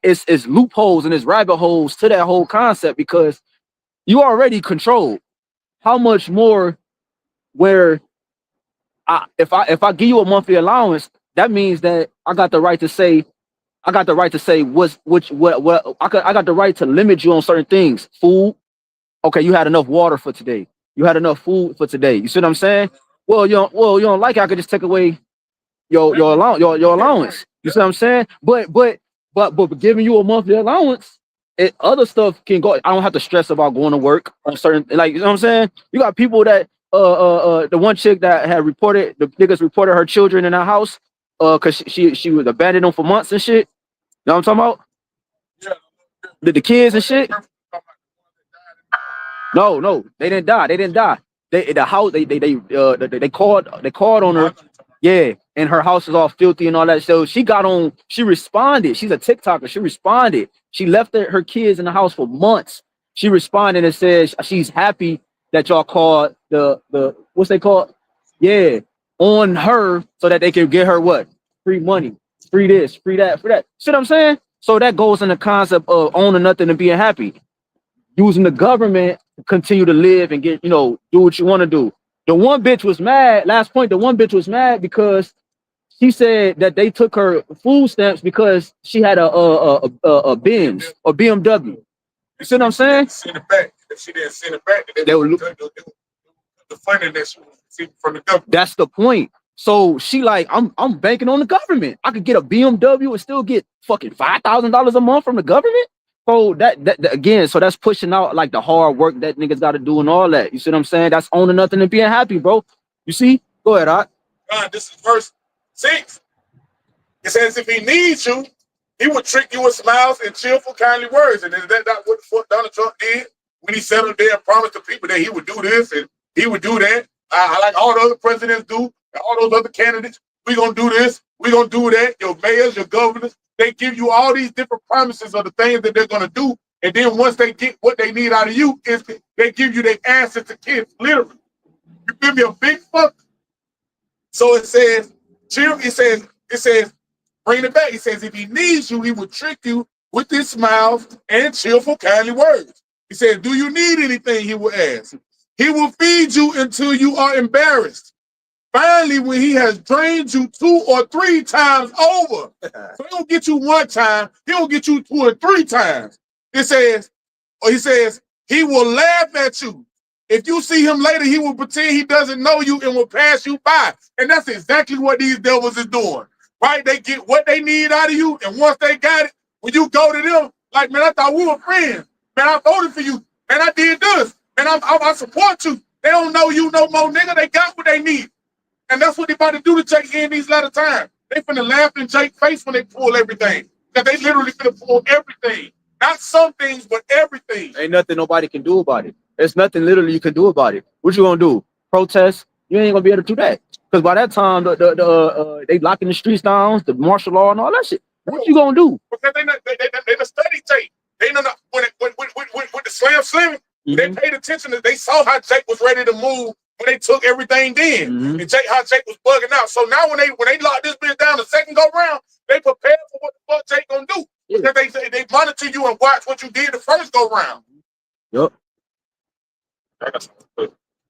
it's loopholes and it's rabbit holes to that whole concept, because you already controlled. How much more where if I give you a monthly allowance, that means that I got the right to say I got the right to limit you on certain things. Food. Okay, you had enough water for today. You had enough food for today. You see what I'm saying? Well, you don't like it, I could just take away your allowance. You see what I'm saying? But giving you a monthly allowance, other stuff can go. I don't have to stress about going to work on certain, like, you know what I'm saying? You got people that the one chick that had reported, the niggas reported her children in her house because she was abandoned them for months and shit. You know what I'm talking about? Yeah. The kids and shit. No, they didn't die. They called on her. Yeah, and her house is all filthy and all that. So she responded. She's a TikToker. She responded. She left her kids in the house for months. She responded and says she's happy that y'all called the what's they called? Yeah, on her so that they can get her what? Free money, free this, free that, free that. See what I'm saying? So that goes in the concept of owning nothing and being happy. Using the government to continue to live and get, do what you want to do. The one bitch was mad. Last point, the one bitch was mad because she said that they took her food stamps because she had a Benz or BMW. You see what I'm saying? Send it back. If she didn't send it back, they would the funding that she received from the government. That's the point. So she like, I'm banking on the government. I could get a BMW and still get fucking $5,000 a month from the government. So that again, so that's pushing out like the hard work that niggas got to do and all that. You see what I'm saying? That's owning nothing and being happy, bro. You see? Go ahead, Art. This is verse 6. It says, if he needs you, he will trick you with smiles and cheerful, kindly words. And is that not what Donald Trump did when he settled there and promised the people that he would do this and he would do that? Like all the other presidents do, and all those other candidates. We're going to do this. We're going to do that. Your mayors, your governors. They give you all these different promises of the things that they're going to do. And then once they get what they need out of you, is they give you their asses to kids, literally. You give me a big fuck. So it says, bring it back. It says, if he needs you, he will trick you with his smiles and cheerful, kindly words. He says, do you need anything? He will ask. He will feed you until you are embarrassed. Finally, when he has drained you 2 or 3 times over. So he don't get you 1 time, he'll get you 2 or 3 times. It says, or he says, he will laugh at you. If you see him later, he will pretend he doesn't know you and will pass you by. And that's exactly what these devils is doing. Right? They get what they need out of you, and once they got it, when you go to them, like, man, I thought we were friends. Man, I voted for you. Man, I did this. Man, I support you. They don't know you no more, nigga. They got what they need. And that's what they about to do to Jake in these latter times. They finna laugh in Jake's face when they pull everything. Because they literally finna pull everything. Not some things, but everything. Ain't nothing nobody can do about it. There's nothing literally you can do about it. What you gonna do? Protest? You ain't gonna be able to do that. Because by that time, they locking the streets down, the martial law and all that shit. What you gonna do? Because they the study Jake. They know when the slam, they paid attention. They saw how Jake was ready to move when they took everything then, and how Jake was bugging out. So now when they lock this bitch down the second go round, they prepared for what the fuck Jake gonna do. Because they monitor you and watch what you did the first go round. Yup.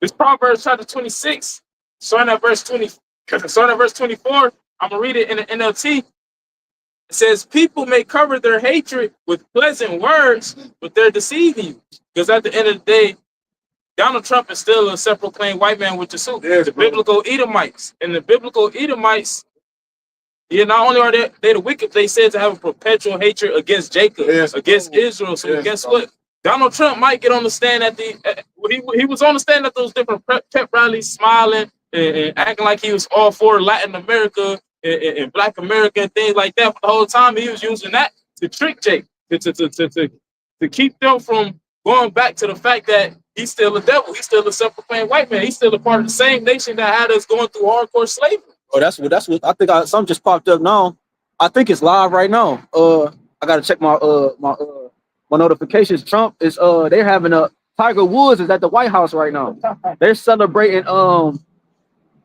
This Proverbs chapter 26, starting at verse 24. I'm gonna read it in the NLT. It says, people may cover their hatred with pleasant words, but they're deceiving you. Because at the end of the day, Donald Trump is still a self-proclaimed white man with the suit. Yes, the biblical Edomites. And the biblical Edomites, not only are they the wicked, they said to have a perpetual hatred against Jacob, against Israel. So guess what? Donald Trump might get on the stand at he was on the stand at those different pep rallies, smiling and acting like he was all for Latin America and Black America and things like that. But the whole time he was using that to trick Jake, to keep them from going back to the fact that he's still a devil. He's still a self-proclaimed white man. He's still a part of the same nation that had us going through hardcore slavery. Oh, that's what I think. Something just popped up now. I think it's live right now. I gotta check my notifications. Trump is they're having a Tiger Woods is at the White House right now. They're celebrating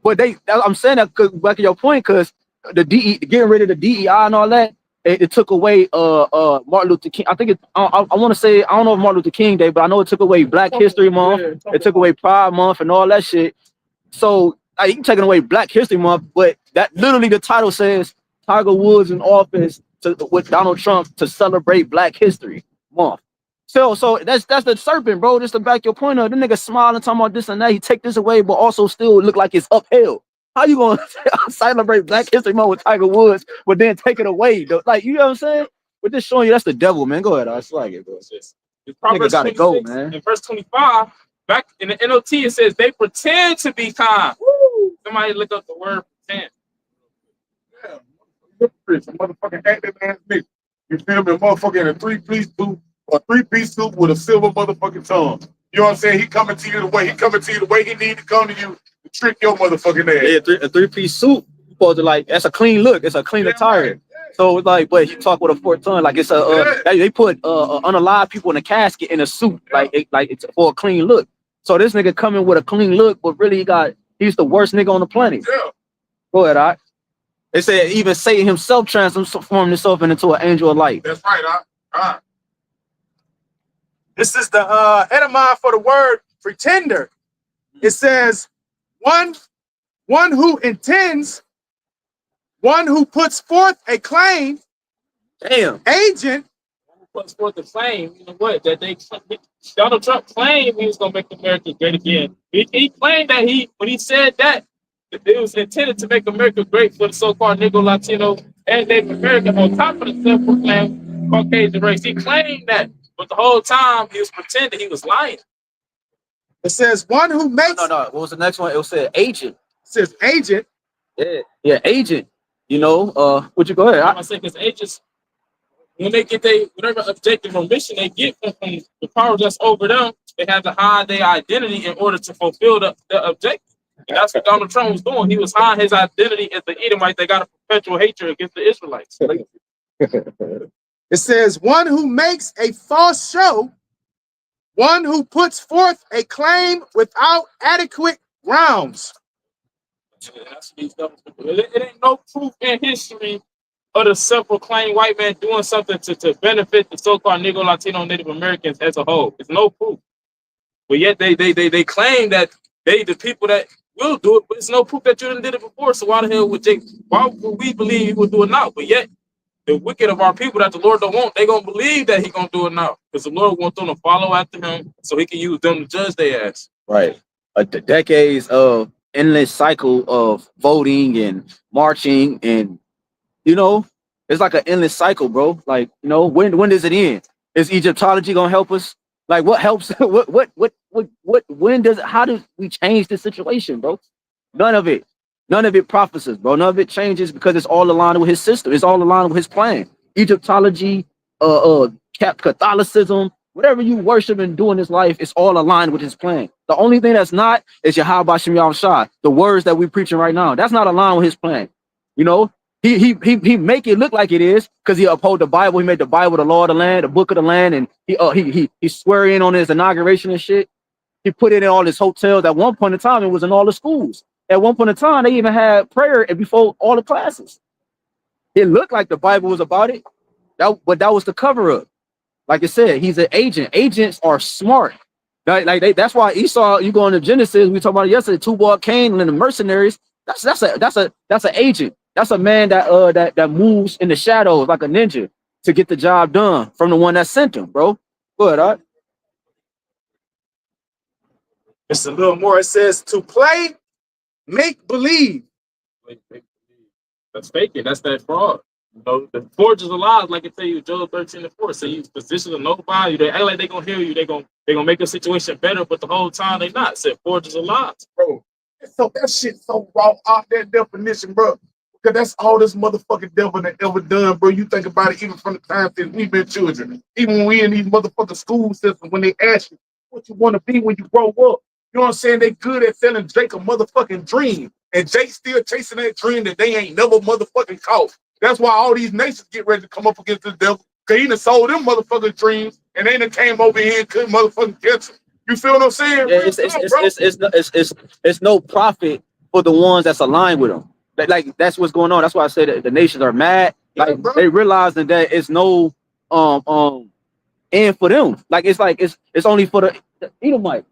but I'm saying that back to your point, because getting rid of the DEI and all that, it took away Martin Luther King. I think I want to say, I don't know if Martin Luther King Day, but I know it took away Black History Month. It took away Pride Month and all that shit. So you taking away Black History Month, but that literally the title says Tiger Woods in office with Donald Trump to celebrate Black History Month. So that's the serpent, bro. Just to back your point up, the nigga smiling, talking about this and that. He take this away, but also still look like it's upheld. How you gonna celebrate Black History Month with Tiger Woods, but then take it away, though? Like, you know what I'm saying? We're just showing you that's the devil, man. Go ahead, I like it, bro. Nigga gotta go, man. In verse 25, back in the NLT, it says they pretend to be kind. Woo! Somebody look up the word pretend. Yeah, motherfucking active ass nigga. You feel me? Motherfucker in a three-piece suit or three-piece suit with a silver motherfucking tongue. You know what I'm saying? He coming to you the way he need to come to you to trick your motherfucking ass. Yeah, a three-piece suit. Supposed to, like, that's a clean look. It's a clean attire. Right. So it's like, but he talk with a forked tongue, like it's they put unalive people in a casket in a suit, like it's for a clean look. So this nigga coming with a clean look, but really he's the worst nigga on the planet. Yeah. Go ahead, all right. They said even Satan himself transformed himself into an angel of light. That's right, all right. This is the etymon for the word pretender. It says one who intends, one who puts forth a claim. Damn. Agent. Who puts forth a claim? You know what? That Donald Trump claimed he was gonna make America great again. He claimed that when he said that it was intended to make America great for the so-called Negro, Latino, and Native American on top of the self-proclaimed Caucasian race. He claimed that, but the whole time he was pretending he was lying. It says one who makes. No. What was the next one? It said agent. It says agent. Yeah, agent. You know, would you go ahead? I say because agents, when they get whatever objective or mission they get from the power that's over them, they have to hide their identity in order to fulfill the objective. And that's what Donald Trump was doing. He was hiding his identity as the Edomite. They got a perpetual hatred against the Israelites. It says one who makes a false show, one who puts forth a claim without adequate grounds. It ain't no proof in history of the self-proclaimed white man doing something to benefit the so-called Negro, Latino, Native Americans as a whole. It's no proof. But yet they claim that the people that will do it, but it's no proof that you didn't did it before. So why the hell would Jake? Why would we believe he would do it now? But yet the wicked of our people that the Lord don't want, they gonna believe that he gonna do it now because the Lord wants them to follow after him, so he can use them to judge their ass. Right. The decades of endless cycle of voting and marching, and you know, it's like an endless cycle, bro. Like, you know, when does it end? Is Egyptology gonna help us? Like, what helps? When does? How do we change the situation, bro? None of it. None of it prophecies, bro. None of it changes because it's all aligned with his system. It's all aligned with his plan. Egyptology, Catholicism, whatever you worship and do in this life, it's all aligned with his plan. The only thing that's not is YAHWASHI, the words that we're preaching right now. That's not aligned with his plan. You know, he make it look like it is because he uphold the Bible. He made the Bible the law of the land, the book of the land, and he swear in on his inauguration and shit. He put it in all his hotels. At one point in time, it was in all the schools. At one point in time, they even had prayer before all the classes. It looked like the Bible was about it, but that was the cover up. Like I said, he's an agent. Agents are smart. That's why Esau. You go into Genesis. We talked about it yesterday. Tubal Cain and the mercenaries. That's an agent. That's a man that moves in the shadows like a ninja to get the job done from the one that sent him, bro. Good, all right. It's a little more. It says to play, make believe. That's faking. That's that fraud. You know, the forgers of lies, like I tell you, Job 13:4. So you position to notify you. They act like they gonna hear you. They gonna make a situation better, but the whole time they not. Said forgers of lies, Bro. So that shit so raw out that definition, bro. Because that's all this motherfucking devil that ever done, bro. You think about it, even from the time since we've been children. Even when we in these motherfucking school systems, when they ask you what you want to be when you grow up. You know what I'm saying? They good at selling Jake a motherfucking dream. And Jake still chasing that dream that they ain't never motherfucking caught. That's why all these nations get ready to come up against the devil. Because he done sold them motherfucking dreams. And they done came over here and couldn't motherfucking catch them. You feel what I'm saying? Yeah, it's no profit for the ones that's aligned with them. Like that's what's going on. That's why I say that the nations are mad. Like they realizing that it's no end for them. Like it's only for the Edomite.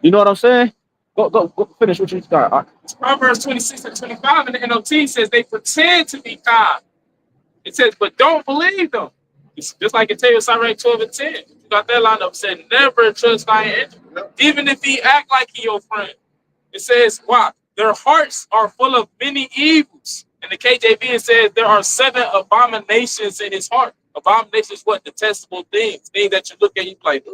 You know what I'm saying? Go finish what you start. Proverbs 26 and 25 in the NLT says they pretend to be kind. It says, but don't believe them. It's just like it tells you Sirach 12 and 10. You got that lined up. It said, never trust thy enemy, even if he act like he your friend. It says, wow, their hearts are full of many evils. In the KJV, it says there are 7 abominations in his heart. Abominations, what? Detestable things. Things that you look at, you like,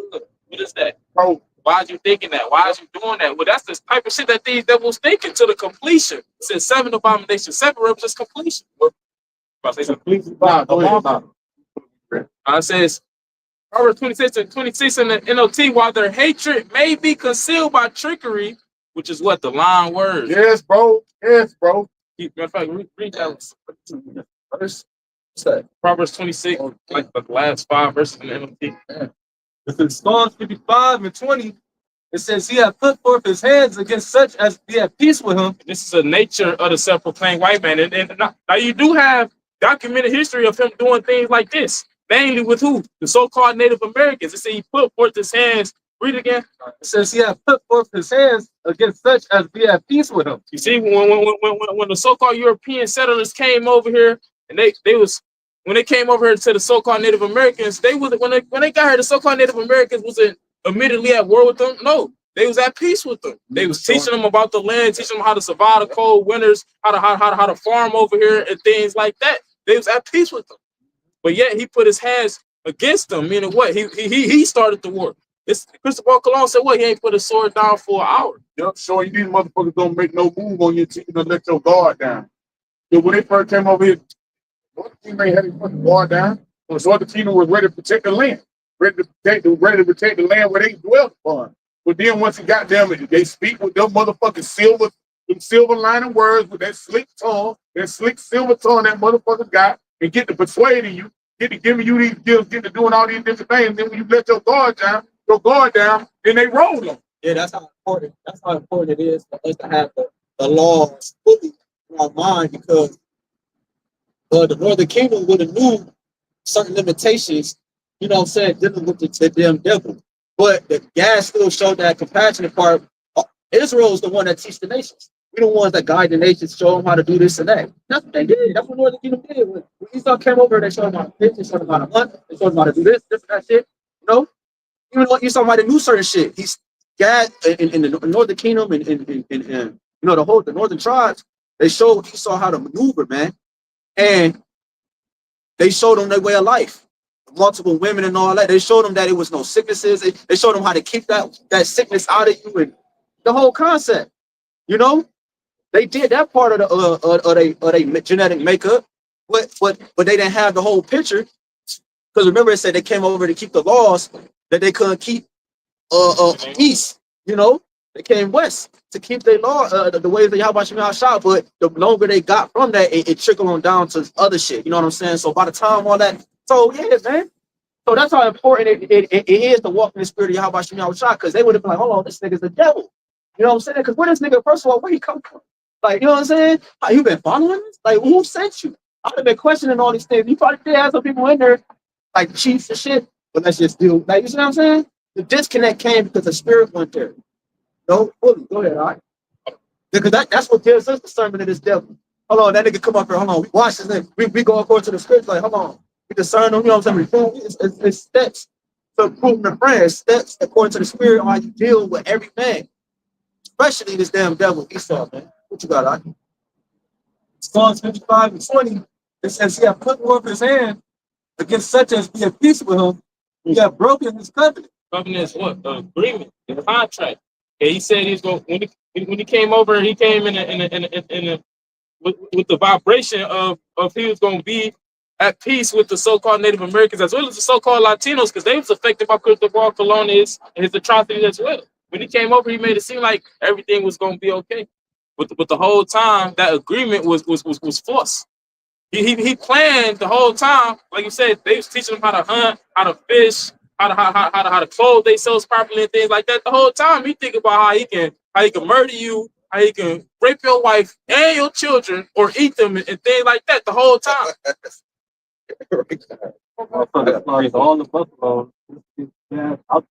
what is that? Bro, why is you thinking that? Why is you doing that? Well, that's the type of shit that these devils thinking to the completion. It says 7 abominations. 7 represents completion. I say something. It says Proverbs 26 and 26 in the NLT, while their hatred may be concealed by trickery, which is what? The lying words. Yes, bro. Yes, bro. Matter of fact, read that verse. What's that? Proverbs 26, like the last 5 verses in the NLT. It's in Psalms 55 and 20. It says, he hath put forth his hands against such as be at peace with him. This is a nature of the self-proclaimed white man. And now you do have documented history of him doing things like this. Mainly with who? The so-called Native Americans. It says he put forth his hands. Read it again. It says he hath put forth his hands against such as be at peace with him. You see, when the so-called European settlers came over here, and when they came over here to the so-called Native Americans, when they got here, the so-called Native Americans wasn't immediately at war with them. No, they was at peace with them. They was teaching them about the land, teaching them how to survive the cold winters, how to farm over here and things like that. They was at peace with them. But yet he put his hands against them, meaning what? He started the war. Christopher Colon said what? He ain't put his sword down for an hour. Yep, so these motherfuckers don't make no move on you until you let your guard down. So when they first came over here, Northern Kingdom ain't had his fucking guard down. So Northern Kingdom was ready to protect the land. Ready to protect the land where they dwelt upon. But then once he got them, they speak with them motherfucking silver lining words with that slick tongue, that slick silver tongue that motherfucker got, and get to persuading you, get to giving you these deals, get to doing all these different things. Then when you let your guard down, then they roll them. Yeah, that's how important it is for us to have the laws fully in our mind, because the Northern Kingdom would have knew certain limitations, you know what I'm saying, dealing with the damn devil. But the gas still showed that compassionate part Israel's the one that teach the nations. We the ones that guide the nations, show them how to do this and that. That's what they did. That's what Northern Kingdom did. When Esau came over, they showed them how to fish, they showed them how to hunt, they showed them how to do this and that shit. You know, even though Esau might have knew certain shit, he's Gad in the Northern Kingdom and you know the northern tribes. They showed Esau how to maneuver, man, and they showed them their way of life. Multiple women and all that. They showed them that it was no sicknesses. They showed them how to keep that sickness out of you and the whole concept. You know, they did that part of the genetic makeup, but they didn't have the whole picture. Because remember, it said they came over to keep the laws that they couldn't keep east. You know, they came west to keep their law, the ways of YAHWASHI. But the longer they got from that, it trickled on down to other shit. You know what I'm saying? So by the time all that, so yeah, man. So that's how important it is to walk in the spirit of YAHWASHI, because they would have been like, hold on, this nigga's the devil. You know what I'm saying? Because where this nigga, first of all, where he come from? Like, you know what I'm saying? How you been following this? Like, who sent you? I'd have been questioning all these things. You probably did have some people in there, like chiefs and shit, but let's just do, like, you see what I'm saying? The disconnect came because the spirit went there. No, fully. Go ahead, all right? Because that's what gives us the sermon of this devil. Hold on, that nigga come up here. Hold on, we watch this nigga. We go according to the scripture. Like, hold on, we discern them. You know what I'm saying? It's steps to proving the friend. Steps according to the spirit on how you deal with every man, especially this damn devil Esau, man. What you got, all right? Psalms 55 and 20, it says he had put forth his hand against such as be at peace with him. He had broken his covenant. Covenant is what? The agreement, the contract. And he said he's going when he came over, he came with the vibration of he was going to be at peace with the so-called Native Americans as well as the so-called Latinos, because they was affected by Christopher Columbus and his atrocities as well. When he came over, he made it seem like everything was going to be okay. But the whole time, that agreement was false. He planned the whole time, like you said, they was teaching him how to hunt, how to fish, how to clothe themselves properly and things like that. The whole time he think about how he can murder you, how he can rape your wife and your children or eat them and things like that the whole time. All the buffalo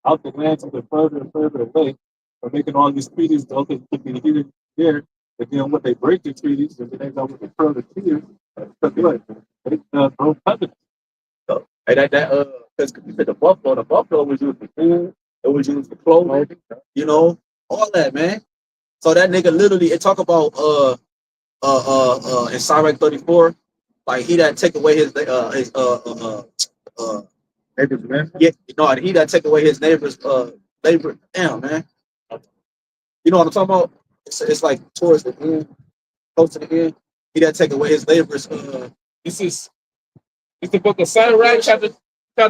out the land to the further and further away, for making all these treaties. Okay, to be here, there. But then when they break the treaties, and then they go with the further treaties, they broke covenants. So, and because you said the buffalo was used for food, it was used for clothing, you know, all that, man. So that nigga literally, it talk about in Sirach 34, like he that take away his Neighbors, man. yeah, no, he that take away his neighbor's labor. Damn, man. You know what I'm talking about? It's like towards the end, close to the end. He that take away his neighbor's It's the book of Sirach, chapter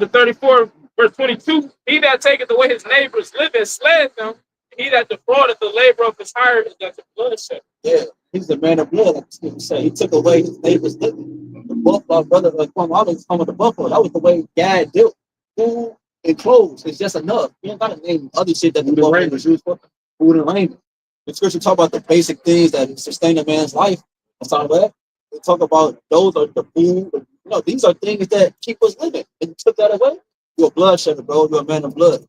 34, verse 22. He that taketh away his neighbor's living slayeth them. He that defraudeth the labor of his hired is that the bloodshed. yeah, he's the man of blood, like the say. He took away his neighbor's living. The buffalo, brother, like I was talking about the buffalo. That was the way Gad dealt. Food and clothes is just enough. You don't gotta name other shit that the buffalo was used for. Food and raiment. The scripture talk about the basic things that sustain a man's life. That's all that. They talk about those are the food. You know, these are things that keep us living. And you took that away, you're a bloodshedder, bro. You're a man of blood.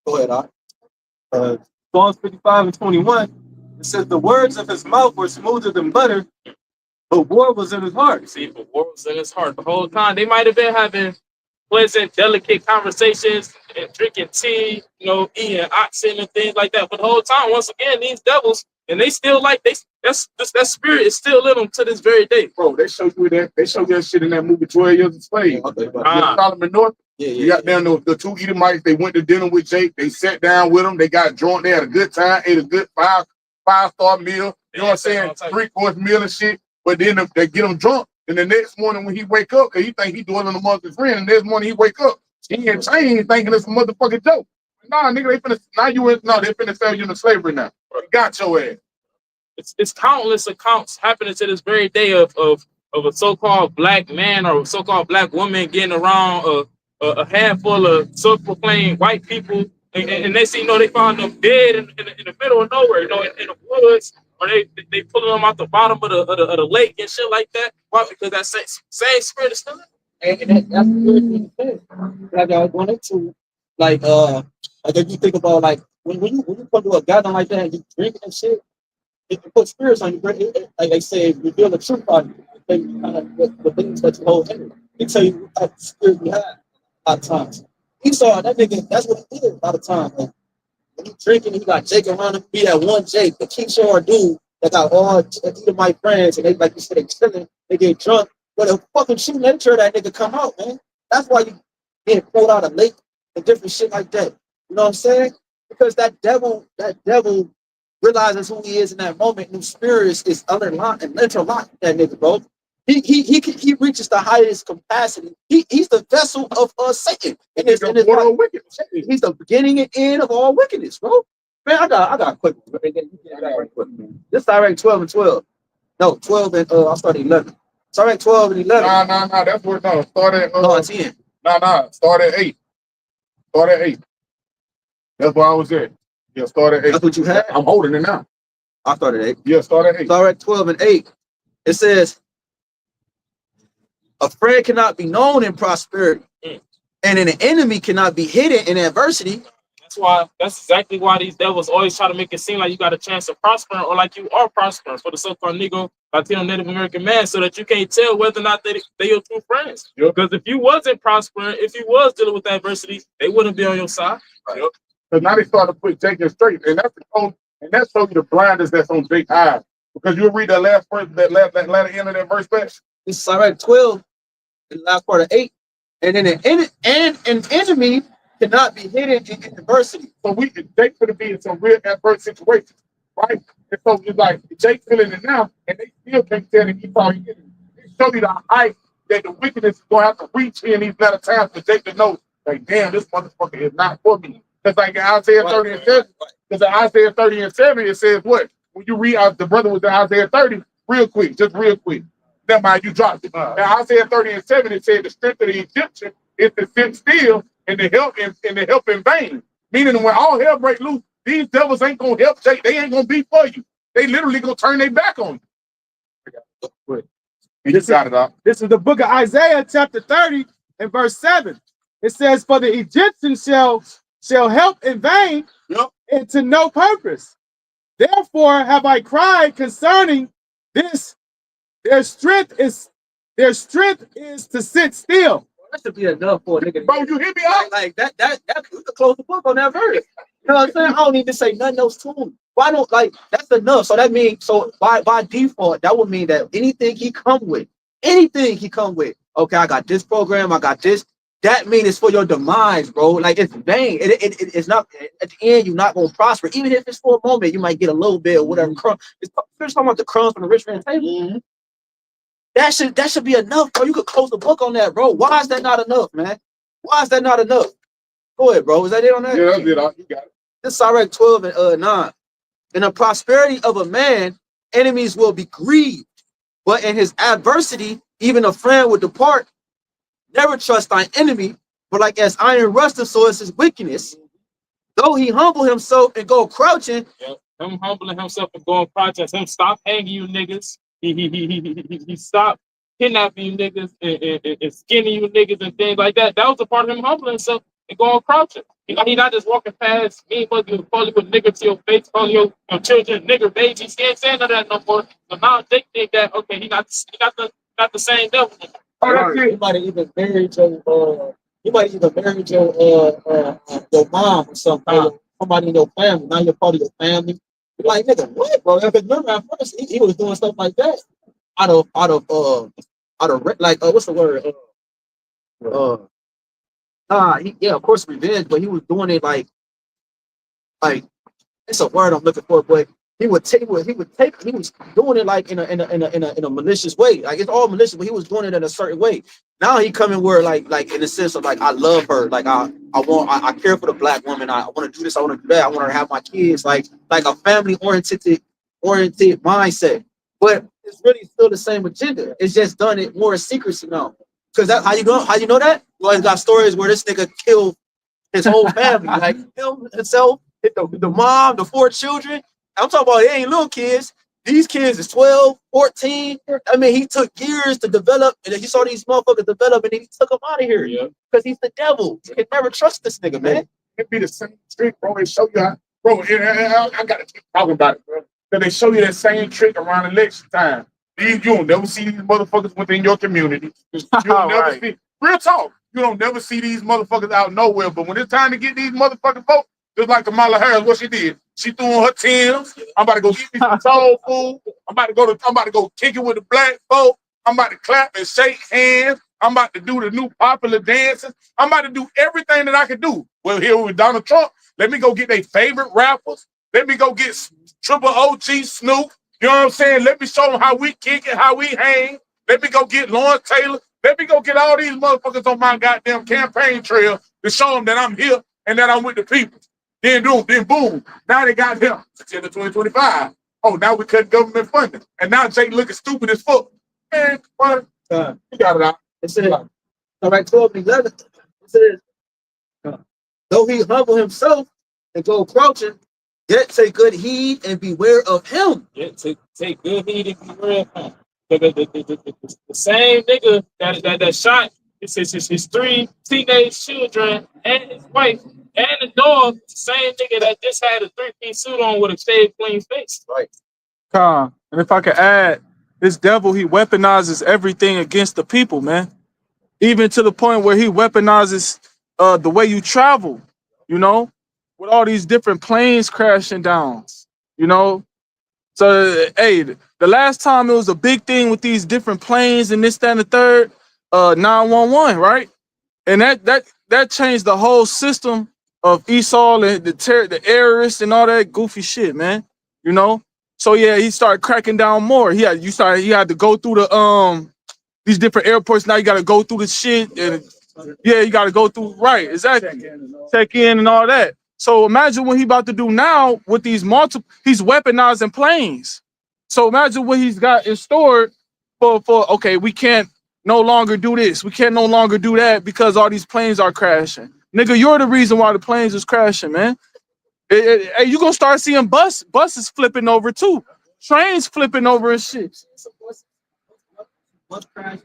Go ahead, Art. Psalms 55 and 21, it says the words of his mouth were smoother than butter, but war was in his heart. See, but war was in his heart the whole time. They might have been having pleasant, delicate conversations and drinking tea, you know, eating oxen and things like that. But the whole time, once again, these devils, and they still like that spirit is still in them to this very day. Bro, they show you that shit in that movie 12 Years a Slave. Solomon North. You got down the two Edomites, they went to dinner with Jake, they sat down with him, they got drunk, they had a good time, ate a good five-star meal, you know what I'm saying, 3-course meal and shit, but then they get him drunk, and the next morning when he wake up, because he think he doing it amongst his friends, and the next morning he wake up, he ain't changed thinking it's a motherfucking joke. Nah, nigga, they finna sell you into slavery now. Got your ass. It's countless accounts happening to this very day of a so-called black man or so-called black woman getting around a handful of self-proclaimed white people, and they see, you know, they found them dead in the middle of nowhere, you know, in the woods, or they pulling them out the bottom of the lake and shit like that. Why? Because that same spirit is still in. And that's the weird thing to say. Like I wanted to, like if you think about like when you come to a gathering like that and you drinking and shit, it puts spirits on you. Like they say, reveal the truth on you. The things that you hold in. They tell you what type of spirit you have a lot of times. Esau, that nigga, that's what he did a lot of times. Like, when you drinking, he got Jake around him, be that one Jake, the King Shore dude that got all of my friends, and they, like you said, they chilling, they get drunk, but a fucking shooting nature that nigga come out, man. That's why you get pulled out of lake and different shit like that. You know what I'm saying? Because that devil realizes who he is in that moment, and the spirit is underlined and interlocked that nigga, bro. He reaches the highest capacity. He's the vessel of Satan. And he's the beginning and end of all wickedness, bro. Man, I got a quick one. This is direct 12 and 12. No, 12 and I started 11. It's direct 12 and 11. Nah. That's what no. Start at No, 10. Nah. Start at 8. Start at 8. That's where I was at. Yeah, start at 8. That's what you had? I'm holding it now. I started at 8. Yeah, start at 8. Direct 12 and 8. It says, a friend cannot be known in prosperity, and an enemy cannot be hidden in adversity. That's exactly why these devils always try to make it seem like you got a chance of prospering or like you are prospering for the so-called Negro, Latino, Native American man, so that you can't tell whether or not they your true friends. Yep. Because if you wasn't prospering, if you was dealing with adversity, they wouldn't be on your side. Right. Yep. Because now they start to put Jake in straight, and that's that shows you the blindness that's on Jake's eyes. Because you'll read that last verse, that latter end of that verse back. This is direct 12, in the last part of 8, and then an enemy cannot be hidden in adversity. So Jake could be in some real adverse situations, right? And so it's like Jake feeling it now, and they still can't tell him he's probably getting it. They show you the height that the wickedness is going to have to reach in these latter times for Jake to know, like, damn, this motherfucker is not for me. Because like in Isaiah 30 and 7, because in Isaiah 30 and 7, it says what? When you read the brother was in Isaiah 30, real quick. Never mind, you dropped it. In Isaiah 30 and 7, it said the strength of the Egyptian is to sit still and to help in vain. Meaning when all hell break loose, these devils ain't gonna help Jake. They ain't gonna be for you. They literally gonna turn their back on you. This is the book of Isaiah, chapter 30 and verse 7. It says, for the Egyptians shall help in vain, and to no purpose. Therefore have I cried concerning this. Their strength is to sit still. That should be enough for a nigga. Bro, you hear me out? Like that you could close the book on that verse. You know what I'm saying? I don't need to say nothing else to him. Why don't, like, that's enough. So that means, so by default, that would mean that anything he come with, okay, I got this program, I got this, that means it's for your demise, bro. Like, it's vain. It's not, at the end, you're not gonna prosper. Even if it's for a moment, you might get a little bit or whatever. It's talking about the crumbs from the rich man's table. That should be enough, bro. You could close the book on that, bro. Why is that not enough, man? Why is that not enough? Go ahead, bro. Is that it on that? Yeah, that's it. You got it. This is direct 12 and 9. In the prosperity of a man, enemies will be grieved, but in his adversity, even a friend will depart. Never trust thine enemy, for like as iron rusteth, so is his wickedness. Though he humble himself and go crouching. Yep. Him humbling himself and going crouching. Him stop hanging you niggas. He stopped kidnapping you niggas and skinning you niggas and things like that. That was a part of him humbling himself and going crouching. He not just walking past me, but you calling with nigger to your face, calling your children nigger babies. He ain't saying none of that no more. So now they think that, okay, he got the same devil. You might have even married your mom or something, somebody in your family. Now you're part of your family. You're like, nigga, what, bro? Because remember at first he was doing stuff like that out of like what's the word? Of course revenge, but he was doing it like it's a word I'm looking for, but he was doing it like in a malicious way. Like, it's all malicious, but he was doing it in a certain way. Now he coming where like in the sense of like, I love her, like I care for the black woman, I want to do this, I want to do that, I want her to have my kids, like a family oriented mindset. But it's really still the same agenda. It's just done it more in secrecy now. Because that how you know that? Well, it's got stories where this nigga killed his whole family, like him himself, hit the mom, the 4 children. I'm talking about, they ain't little kids. These kids is 12, 14. I mean, he took years to develop, and he saw these motherfuckers develop, and then he took them out of here. Yeah. Because he's the devil. You can never trust this nigga, man. It be the same street, bro. They show you Bro, I got to keep talking about it, bro. Because they show you that same trick around election time. You don't never see these motherfuckers within your community. You don't never Right. see. Real talk. You don't never see these motherfuckers out nowhere. But when it's time to get these motherfucking folks, just like Kamala Harris, what she did, she threw on her Timbs. I'm about to go get me some soul food. I'm about to go kick it with the black folk. I'm about to clap and shake hands. I'm about to do the new popular dances. I'm about to do everything that I can do. Well, here with Donald Trump, let me go get their favorite rappers. Let me go get Triple OG Snoop. You know what I'm saying? Let me show them how we kick it, how we hang. Let me go get Lawrence Taylor. Let me go get all these motherfuckers on my goddamn campaign trail to show them that I'm here and that I'm with the people. Then boom. Now they got him until the 2025. Oh, now we cut government funding. And now Jake looking stupid as fuck. Man, what? You got it out. It said, all right, 12 and 11. It says, though he humble himself and go crouching, yet take good heed and beware of him. Yeah, take good heed and beware of him. The same nigga that shot his 3 teenage children and his wife and the dog, the same nigga that just had a 3-piece suit on with a shaved clean face. Right. And if I could add, this devil, he weaponizes everything against the people, man. Even to the point where he weaponizes the way you travel, you know, with all these different planes crashing down, you know. So, hey, the last time it was a big thing with these different planes and this, that, and the third, 911, right? And that changed the whole system of Esau and the terrorists and all that goofy shit, man. You know. So yeah, he started cracking down more. He had to go through the these different airports. Now you got to go through the shit, and yeah, you got to go through, right, exactly, check in and all that. So imagine what he about to do now with these he's weaponizing planes. So imagine what he's got in store for okay, we can't no longer do this, we can't no longer do that because all these planes are crashing. Nigga, you're the reason why the planes is crashing, man. Hey, you gonna start seeing buses flipping over too, trains flipping over and shit. Bus crash.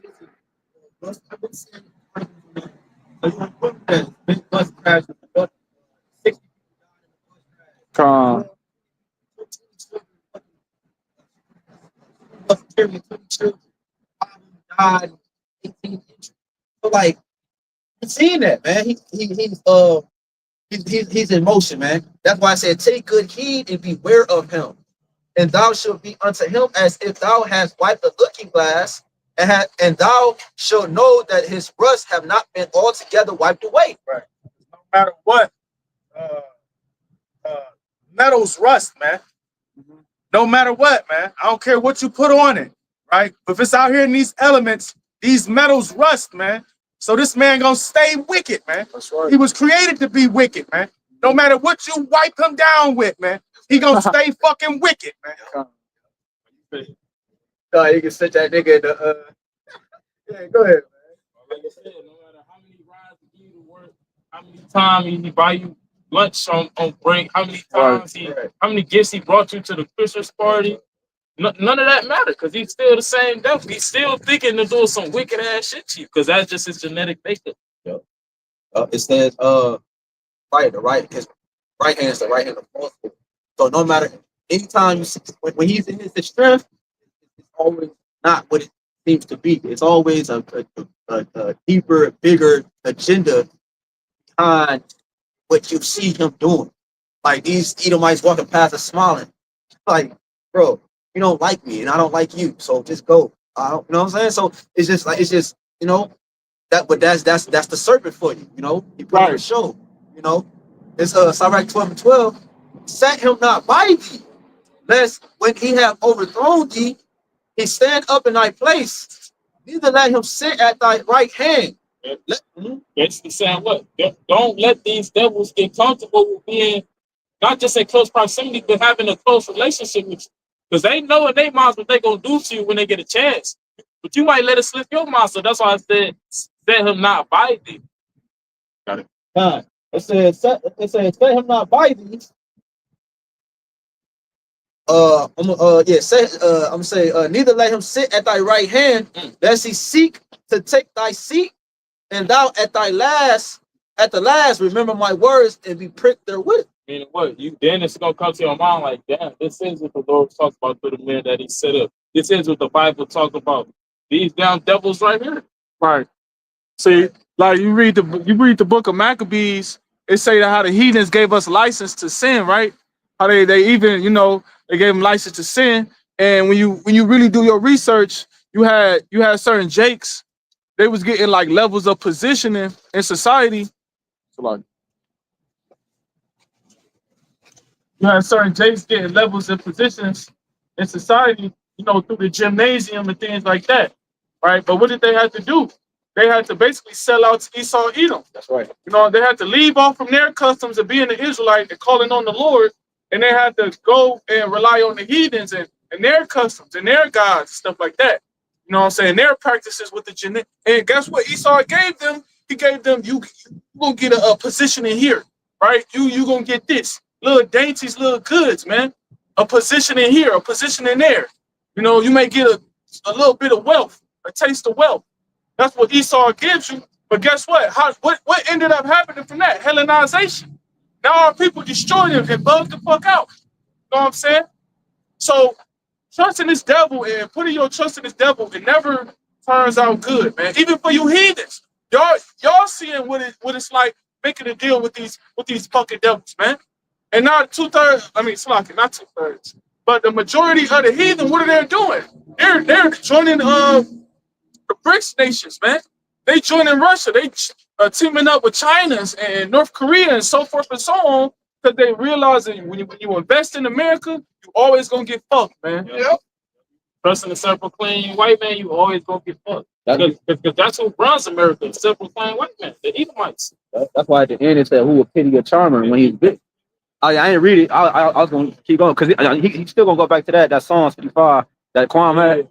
Big bus crash. 60 Calm. died. 18 injured. So like, you're seeing that, man. He's in motion, man. That's why I said, take good heed and beware of him. And thou shalt be unto him as if thou hast wiped the looking glass, and thou shalt know that his rust have not been altogether wiped away. Right. No matter what, metals rust, man. No matter what, man. I don't care what you put on it, right? If it's out here in these elements, these metals rust, man. So this man gonna stay wicked, man. That's right. He was created to be wicked, man. No matter what you wipe him down with, man, he gonna stay fucking wicked, man. No, you can sit that nigga in the yeah, go ahead, man. Like I said, no matter how many rides he give you to work, how many times he buy you lunch on break, how many times how many gifts he brought you to the Christmas party, none of that matter because he's still the same devil. He's still thinking to do some wicked ass shit to you because that's just his genetic makeup. It says his right hand is the right hand of falsehood. So no matter anytime you see when he's in his strength, it's always not what it seems to be. It's always a deeper, bigger agenda behind what you see him doing. Like these Edomites walking past us smiling. Like, bro, you don't like me and I don't like you. So just go. You know what I'm saying? So it's just, you know, but that's the serpent for you, you know. He put on a show, you know. It's Sirach 12:12. Set him not by thee, lest when he have overthrown thee, he stand up in thy place. Neither let him sit at thy right hand. Basically saying what? Don't let these devils get comfortable with being not just in close proximity, but having a close relationship with you. Because they know in their minds what they're gonna do to you when they get a chance. But you might let it slip your mind. So that's why I said, set him not by thee. Got it. It says, set him not by thee. I'm gonna say, neither let him sit at thy right hand, lest he seek to take thy seat, and thou at the last remember my words and be pricked therewith. Meaning what? You then it's gonna come to your mind like, damn, this is what the Lord talks about through the men that He set up. This is what the Bible talks about. These damn devils right here. Right. See, like you read the book of Maccabees, it say that how the heathens gave us license to sin, right? How they even, they gave them license to sin. And when you really do your research, you had certain jakes, they was getting like levels of positioning in society. So like you had certain jakes getting levels of positions in society, through the gymnasium and things like that. Right. But what did they have to do? They had to basically sell out to Esau, Edom. That's right. They had to leave off from their customs of being an Israelite and calling on the Lord, and they had to go and rely on the heathens and their customs and their gods and stuff like that. You know what I'm saying? Their practices with the genetic. And guess what Esau gave them? He gave them, you gonna get a position in here, right? You gonna get this. Little dainties, little goods, man. A position in here, a position in there. You may get a little bit of wealth, a taste of wealth. That's what Esau gives you. But guess what? What ended up happening from that? Hellenization. Now our people destroyed him and bugged the fuck out. You know what I'm saying? So trusting this devil and putting your trust in this devil, it never turns out good, man. Even for you heathens. Y'all seeing what it's like making a deal with these fucking devils, man. And not 2/3, Slocky, not 2/3. But the majority of the heathen, what are they doing? They're joining the BRICS nations, man. They joining Russia. They teaming up with China and North Korea and so forth and so on, because they realize that when you invest in America, you always gonna get fucked, man. Yep. Trusting the self-proclaimed white man, you always gonna get fucked. Because that's who runs America, self-proclaimed white man, the Edomites. That's why at the end it said, "Who will pity a charmer when he's bit?" I didn't read it. I was gonna keep going because he's still gonna go back to that Psalm 55 that Quam had.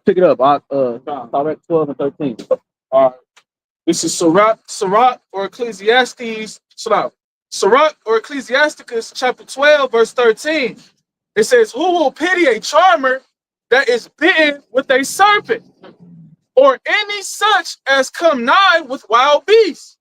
Pick it up. Direct 12 and 13. This is Sirach or Ecclesiastes. Sirach or Ecclesiasticus chapter 12, verse 13. It says, "Who will pity a charmer that is bitten with a serpent, or any such as come nigh with wild beasts?"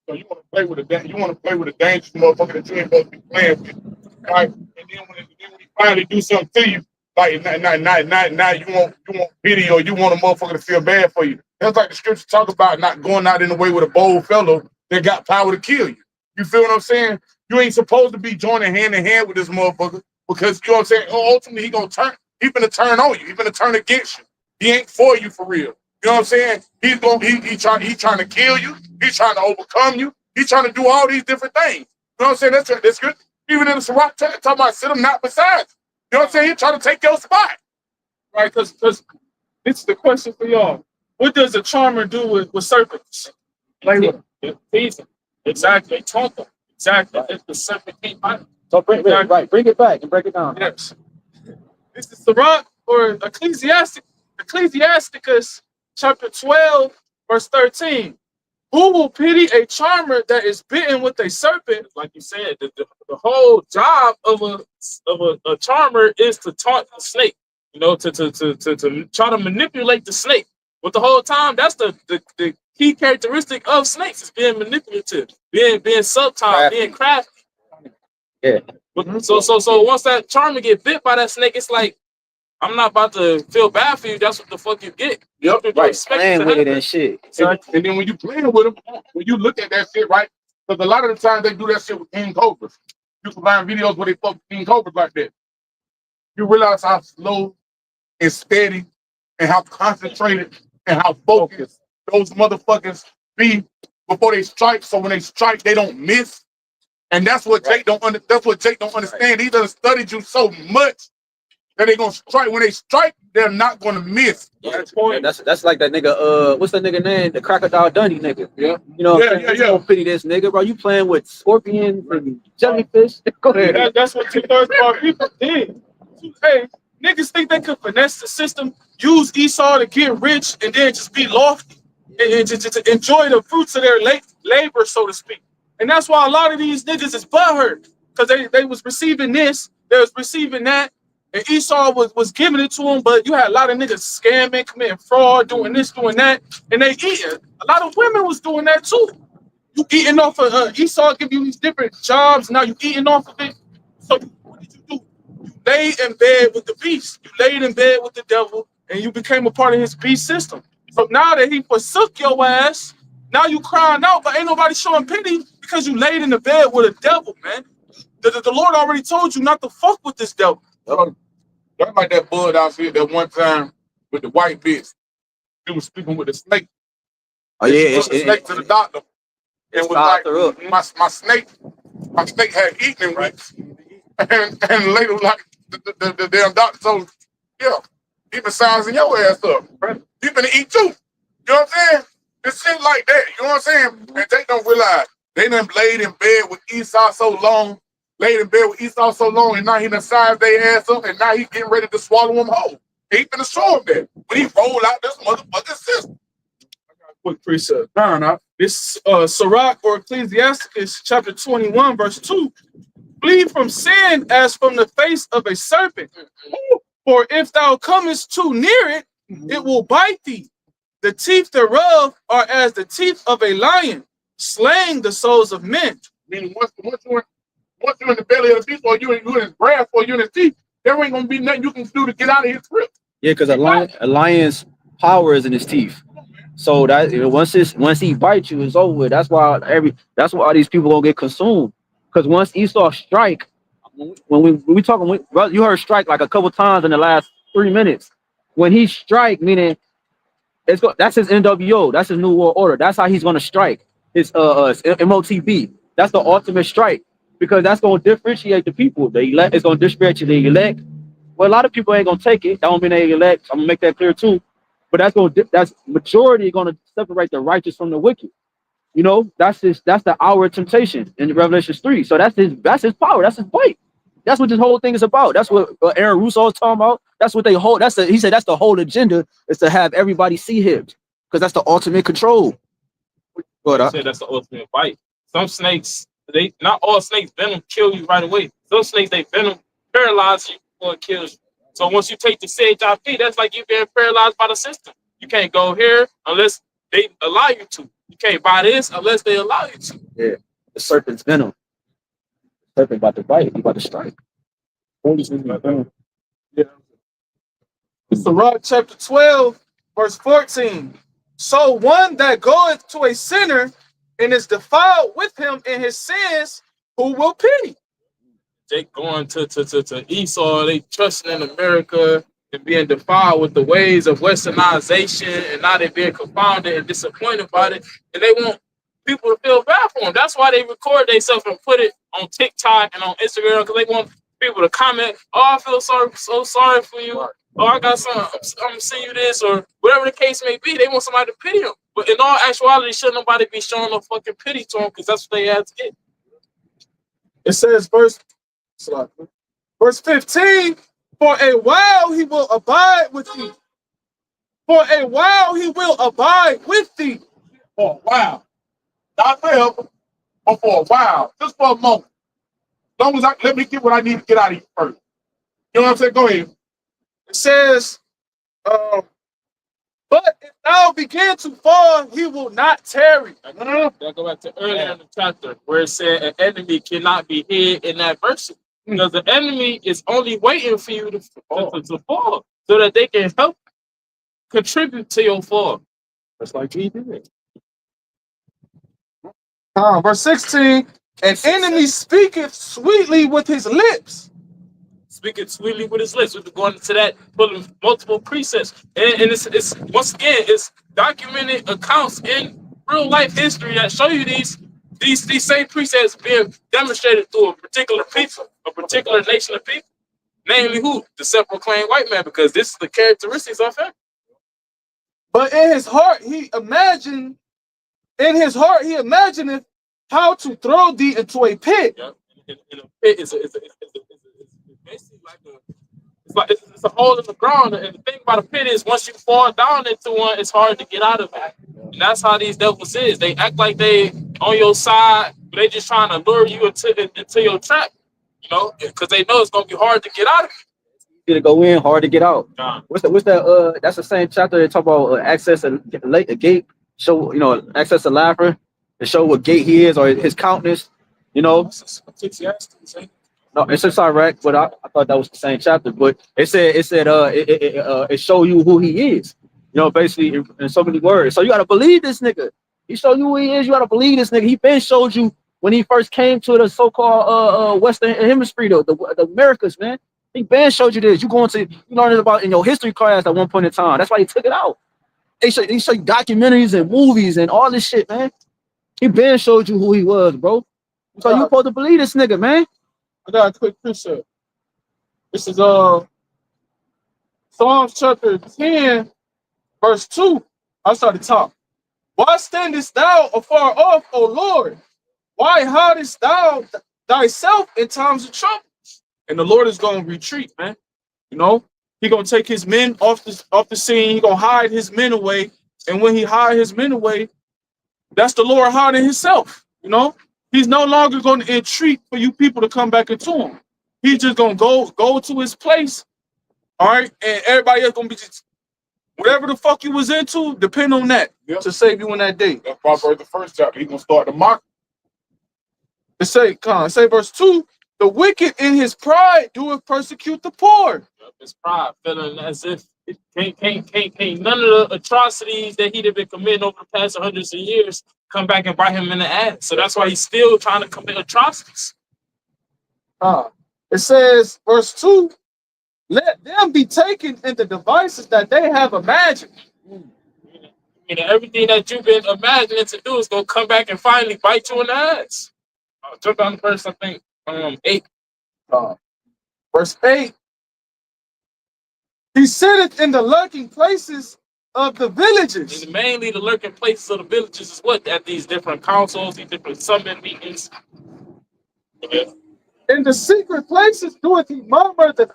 So you want to play with a dangerous motherfucker that you ain't supposed to be playing with, right? And then when he finally do something to you, like now you want pity or you want a motherfucker to feel bad for you. That's like the scripture talk about not going out in the way with a bold fellow that got power to kill you. You feel what I'm saying? You ain't supposed to be joining hand in hand with this motherfucker because you know what I'm saying. Ultimately, he gonna turn on you. He gonna turn against you. He ain't for you for real. You know what I'm saying? He trying to kill you. He's trying to overcome you. He's trying to do all these different things. You know what I'm saying? That's good. Even in the Sirach, talking about sit him not beside you. You know what I'm saying? He's trying to take your spot. Right? Because this is the question for y'all. What does a charmer do with serpents? Tease them. Exactly. They taunt them. Exactly. If the serpent can't bite them. So bring it back and break it down. Yes. This is Sirach or Ecclesiasticus chapter 12, verse 13. Who will pity a charmer that is bitten with a serpent? Like you said, the whole job of a charmer is to taunt the snake. To try to manipulate the snake. But the whole time, that's the key characteristic of snakes is being manipulative, being subtle, being crafty. Yeah. So once that charmer get bit by that snake, it's like, I'm not about to feel bad for you. That's what the fuck you get. Yep, right. Playing with it and shit. And then when you playing with them, when you look at that shit, right? Because a lot of the times they do that shit with king cobras. You can find videos where they fuck king cobras like that. You realize how slow and steady and how concentrated and how focused those motherfuckers be before they strike. So when they strike, they don't miss. And that's what Jake don't understand. He done studied you so much that they gonna strike. When they strike, they're not gonna miss. Yeah, that's like that nigga. What's that nigga name? The Crocodile Dundee nigga. Yeah. You know. Yeah. You don't pity this nigga, bro. You playing with scorpions and jellyfish? Go ahead. That's what 2/3 of our people did. Hey, niggas think they could finesse the system, use Esau to get rich, and then just be lofty and just enjoy the fruits of their labor, so to speak. And that's why a lot of these niggas is butthurt, because they was receiving this, they was receiving that, And Esau was giving it to him, but you had a lot of niggas scamming, committing fraud, doing this, doing that, and they eating. A lot of women was doing that too. You eating off of Esau give you these different jobs, now you eating off of it. So what did you do? You laid in bed with the beast. You laid in bed with the devil, and you became a part of his beast system. So now that he forsook your ass, now you crying out, but ain't nobody showing pity because you laid in the bed with a devil, man. The Lord already told you not to fuck with this devil. That's like that bud out here that one time with the white bitch. He was sleeping with the snake. Oh yeah, Took the snake to the doctor. And was like, my snake had eaten him, right? And later, like, the damn doctor told him, yeah, he been sizing your ass up, right? You been eat too. You know what I'm saying? It's shit like that, you know what I'm saying? And they don't realize they done laid in bed with Esau so long, and now he done sized their ass up, and now he's getting ready to swallow him whole. He finna show him that when he roll out this motherfucking system. Quick precept. This Sirach or Ecclesiasticus chapter 21, verse 2. Flee from sin as from the face of a serpent. For if thou comest too near it, it will bite thee. The teeth thereof are as the teeth of a lion, slaying the souls of men. Meaning once you're in the belly of the beast, or you in his breath, or you in his teeth, there ain't gonna be nothing you can do to get out of his grip. Yeah, because a lion's power is in his teeth. So that once he bites you, it's over with. That's why all these people gonna get consumed. Because once Esau strike, when we talking, you heard strike like a couple times in the last 3 minutes. When he strike, meaning that's his NWO, that's his New World Order. That's how he's gonna strike. His MOTB. That's the ultimate strike, because that's gonna differentiate the people. The elect is gonna differentiate the elect. Well, a lot of people ain't gonna take it. That don't mean they elect. I'm gonna make that clear too. But that's majority gonna separate the righteous from the wicked. You know, that's the hour of temptation in Revelation 3. So that's his power. That's his fight. That's what this whole thing is about. That's what Aaron Russo was talking about. That's what he said that's the whole agenda, is to have everybody see him, because that's the ultimate control. But said that's the ultimate fight. Some snakes, not all snakes venom kill you right away. Some snakes, they venom paralyze you before it kills you. So once you take the CHIP, that's like you being paralyzed by the system. You can't go here unless they allow you to. You can't buy this unless they allow you to. Yeah, the serpent's venom. The serpent about to bite. He about to strike. Yeah. Sirach chapter 12, verse 14. So one that goeth to a sinner and is defiled with him in his sins, who will pity? They going to Esau, they trusting in America and being defiled with the ways of westernization, and now they're being confounded and disappointed by it, and they want people to feel bad for them. That's why they record themselves and put it on TikTok and on Instagram, because they want people to comment, oh, I feel so sorry for you. Oh, I got some, I'm gonna send you this, or whatever the case may be. They want somebody to pity them. But in all actuality, should nobody be showing no fucking pity to them, because that's what they had to get. It says verse 15, for a while he will abide with thee. For a while he will abide with thee. For a while. Not forever, but for a while. Just for a moment. As long as let me get what I need to get out of you first. You know what I'm saying? Go ahead. It says, but if thou begin to fall, he will not tarry. I'll go back to earlier in the chapter where it said an enemy cannot be hid in adversity. Because the enemy is only waiting for you to fall so that they can help contribute to your fall. That's like he did. Verse 16, an enemy speaketh sweetly with his lips. Speaking sweetly with his lips. We've been going into that, putting multiple precepts. And it's once again, it's documented accounts in real life history that show you these same precepts being demonstrated through a particular people, a particular nation of people. Namely who? The self-proclaimed white man, because this is the characteristics of him. But in his heart he imagineth how to throw thee into a pit. Yep. In a pit is basically like it's a hole in the ground. And the thing about a pit is once you fall down into one, it's hard to get out of it. And that's how these devils is. They act like they on your side, but they just trying to lure you into your trap, you know, because they know it's gonna be hard to get out of it. to go in, hard to get out. Nah. What's that? That's the same chapter they talk about access a gate, show, you know, access a laver to show what gate he is or his countenance, you know. No, it's just Iraq, but I thought that was the same chapter. But it show you who he is, you know, basically in so many words. So you gotta believe this nigga. He show you who he is. You gotta believe this nigga. He been showed you when he first came to the so-called Western Hemisphere, the Americas, man. He been showed you this. You learned it about in your history class at one point in time. That's why he took it out. He show you documentaries and movies and all this shit, man. He been showed you who he was, bro. So you supposed to believe this nigga, man. I got a quick precept. This is Psalms chapter 10, verse 2. I started talking. Why standest thou afar off, O Lord? Why hidest thou thyself in times of trouble? And the Lord is going to retreat, man. You know, he going to take his men off the scene. He going to hide his men away. And when he hide his men away, that's the Lord hiding himself, you know. He's no longer going to entreat for you people to come back into him. He's just going to go to his place, all right? And everybody else going to be just, whatever the fuck you was into, depend on that to save you in that day. That's why the first chapter, he's going to start to mock. It say verse 2, the wicked in his pride doeth persecute the poor. His pride, feeling as if can't none of the atrocities that he'd have been committing over the past hundreds of years come back and bite him in the ass. So that's why he's still trying to commit atrocities. It says, verse 2, let them be taken in the devices that they have imagined. You know, everything that you've been imagining to do is going to come back and finally bite you in the ass. Jump down to verse, I think, 8. Verse 8. He sitteth in the lurking places of the villages. And mainly the lurking places of the villages is what? At these different councils, these different summit meetings. Yeah. In the secret places doeth he murmur the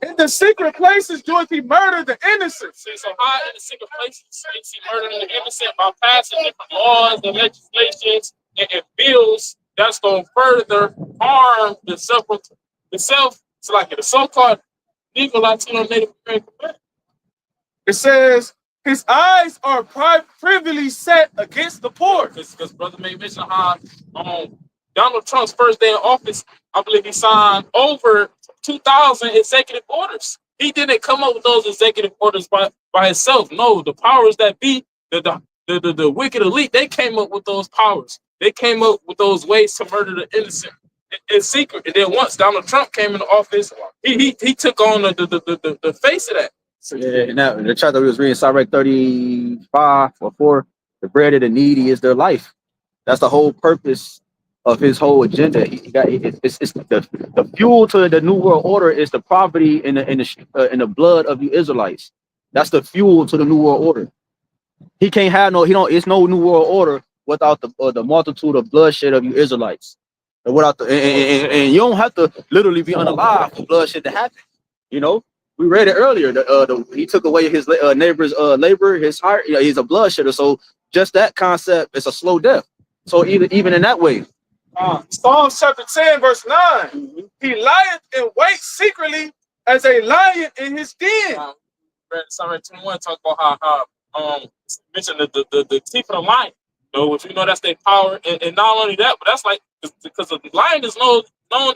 in the secret places doeth he murder the innocent. See, so high in the secret places, he murdering the innocent by passing different laws and legislations and bills that's going to further harm the so-called Negro, Latino, Native American man. It says his eyes are privily set against the poor. Because brother made mention how Donald Trump's first day in office, I believe he signed over 2,000 executive orders. He didn't come up with those executive orders by himself. No, the powers that be, the wicked elite, they came up with those powers. They came up with those ways to murder the innocent in secret. And then once Donald Trump came into office, he took on the face of that. Yeah, and that, the chapter we was reading, Sirach 35 or 4, the bread of the needy is their life. That's the whole purpose of his whole agenda. It's the fuel to the new world order is the poverty in the blood of you Israelites. That's the fuel to the new world order. He can't have it's no new world order without the multitude of bloodshed of you Israelites. And without and you don't have to literally be unalive for bloodshed to happen. You know, we read it earlier. He took away his neighbor's labor, his heart. You know, he's a bloodshedder. So just that concept is a slow death. So even in that way. Psalms chapter 10, verse 9. He lieth in wait secretly as a lion in his den. Psalm 21 talk about how mention the teeth of the lion. So if you know that's their power, and not only that, but that's like because the lion is known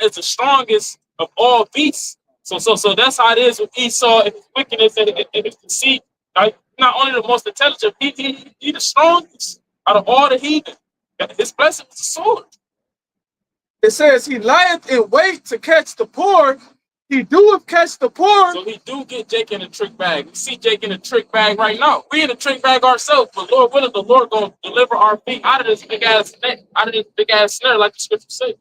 as the strongest of all beasts. So that's how it is with Esau and his wickedness and his deceit. Like, not only the most intelligent, he the strongest out of all the heathen. His blessing is a sword. It says he lieth in wait to catch the poor. He doeth catch the poor. So he do get Jake in a trick bag. We see Jake in a trick bag right now. We in a trick bag ourselves, but Lord willing, the Lord gonna deliver our feet out of this big ass net, out of this big ass snare, like the scripture says.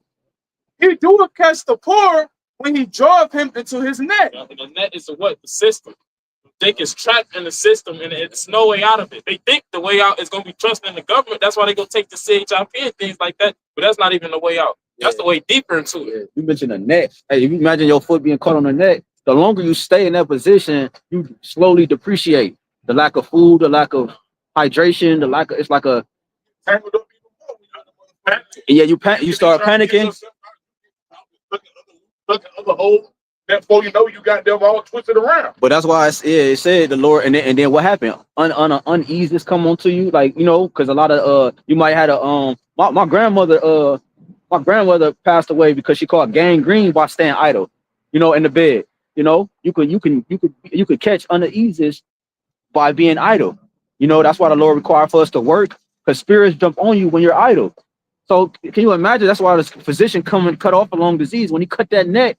He doeth catch the poor when he draweth him into his net. And the net is what? The system. Jake is trapped in the system, and it's no way out of it. They think the way out is gonna be trusting the government. That's why they gonna take the CHIP and things like that. But that's not even the way out. That's the way deeper into it. You mentioned a net. Hey, if you imagine your foot being caught on the net, the longer you stay in that position, you slowly depreciate. The lack of food, the lack of hydration, it's like a yeah. You start panicking. Look at other holes. Before you know, you got them all twisted around. But that's why it said the Lord, and then what happened? Uneasiness come onto you, like, you know, because a lot of you might had a my grandmother passed away because she caught gangrene while staying idle, you know, in the bed. You know, you could catch uneasiness by being idle. You know, that's why the Lord required for us to work, because spirits jump on you when you're idle. So can you imagine? That's why this physician come and cut off a lung disease. When he cut that neck,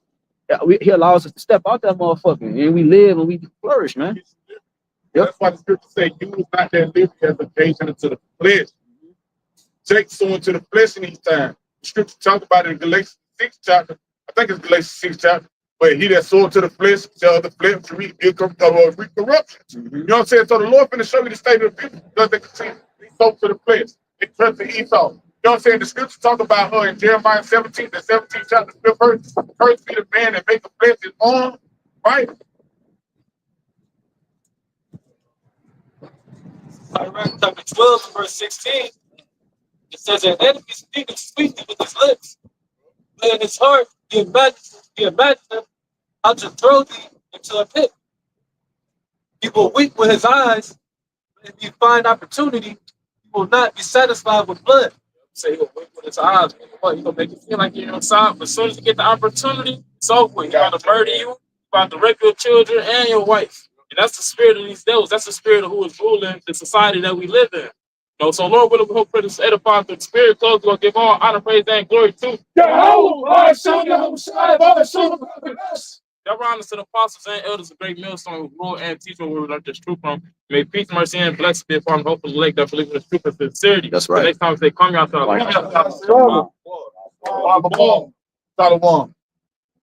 he allows us to step out that motherfucker, and we live and we flourish, man. Yep. That's why the scripture say, "Use not that liberty as occasion to the flesh." Take someone to the flesh in these times. The scripture talks about it in Galatians 6 chapter. I think it's Galatians 6 chapter. But he that sold to the flesh shall the flesh reap corruption. You know what I'm saying? So the Lord finna show you the state of the people because they continue. They sold to the flesh. They trust in Esau. You know what I'm saying? The scripture talk about her in Jeremiah 17, the 17th chapter, 5th verse. Cursed be the man that make the flesh his own, right? Iraq chapter 12, verse 16. It says, "An enemy speaking sweetly with his lips, but in his heart he imagineth how to throw thee into a pit. He will weep with his eyes, but if you find opportunity, he will not be satisfied with blood." Say he'll wait with his eyes. What, he gonna make you feel like you're inside, but as soon as you get the opportunity, it's over. He's about to murder you, about to rape your children and your wife. And that's the spirit of these devils. That's the spirit of who is ruling the society that we live in. You know, so Lord, we hope for this edifying the spirit close. We'll give all honor, praise, and glory to YAHAWASHI, YAHAWASHI, BAHASHAM, HAQADASH. y'all honor to the apostles and elders of great millstone with rule and teach where we learn this truth from. May peace, mercy, and blessing be upon the hope of the lake that believe in the truth and sincerity. That's right. The next time they come out to Shalom.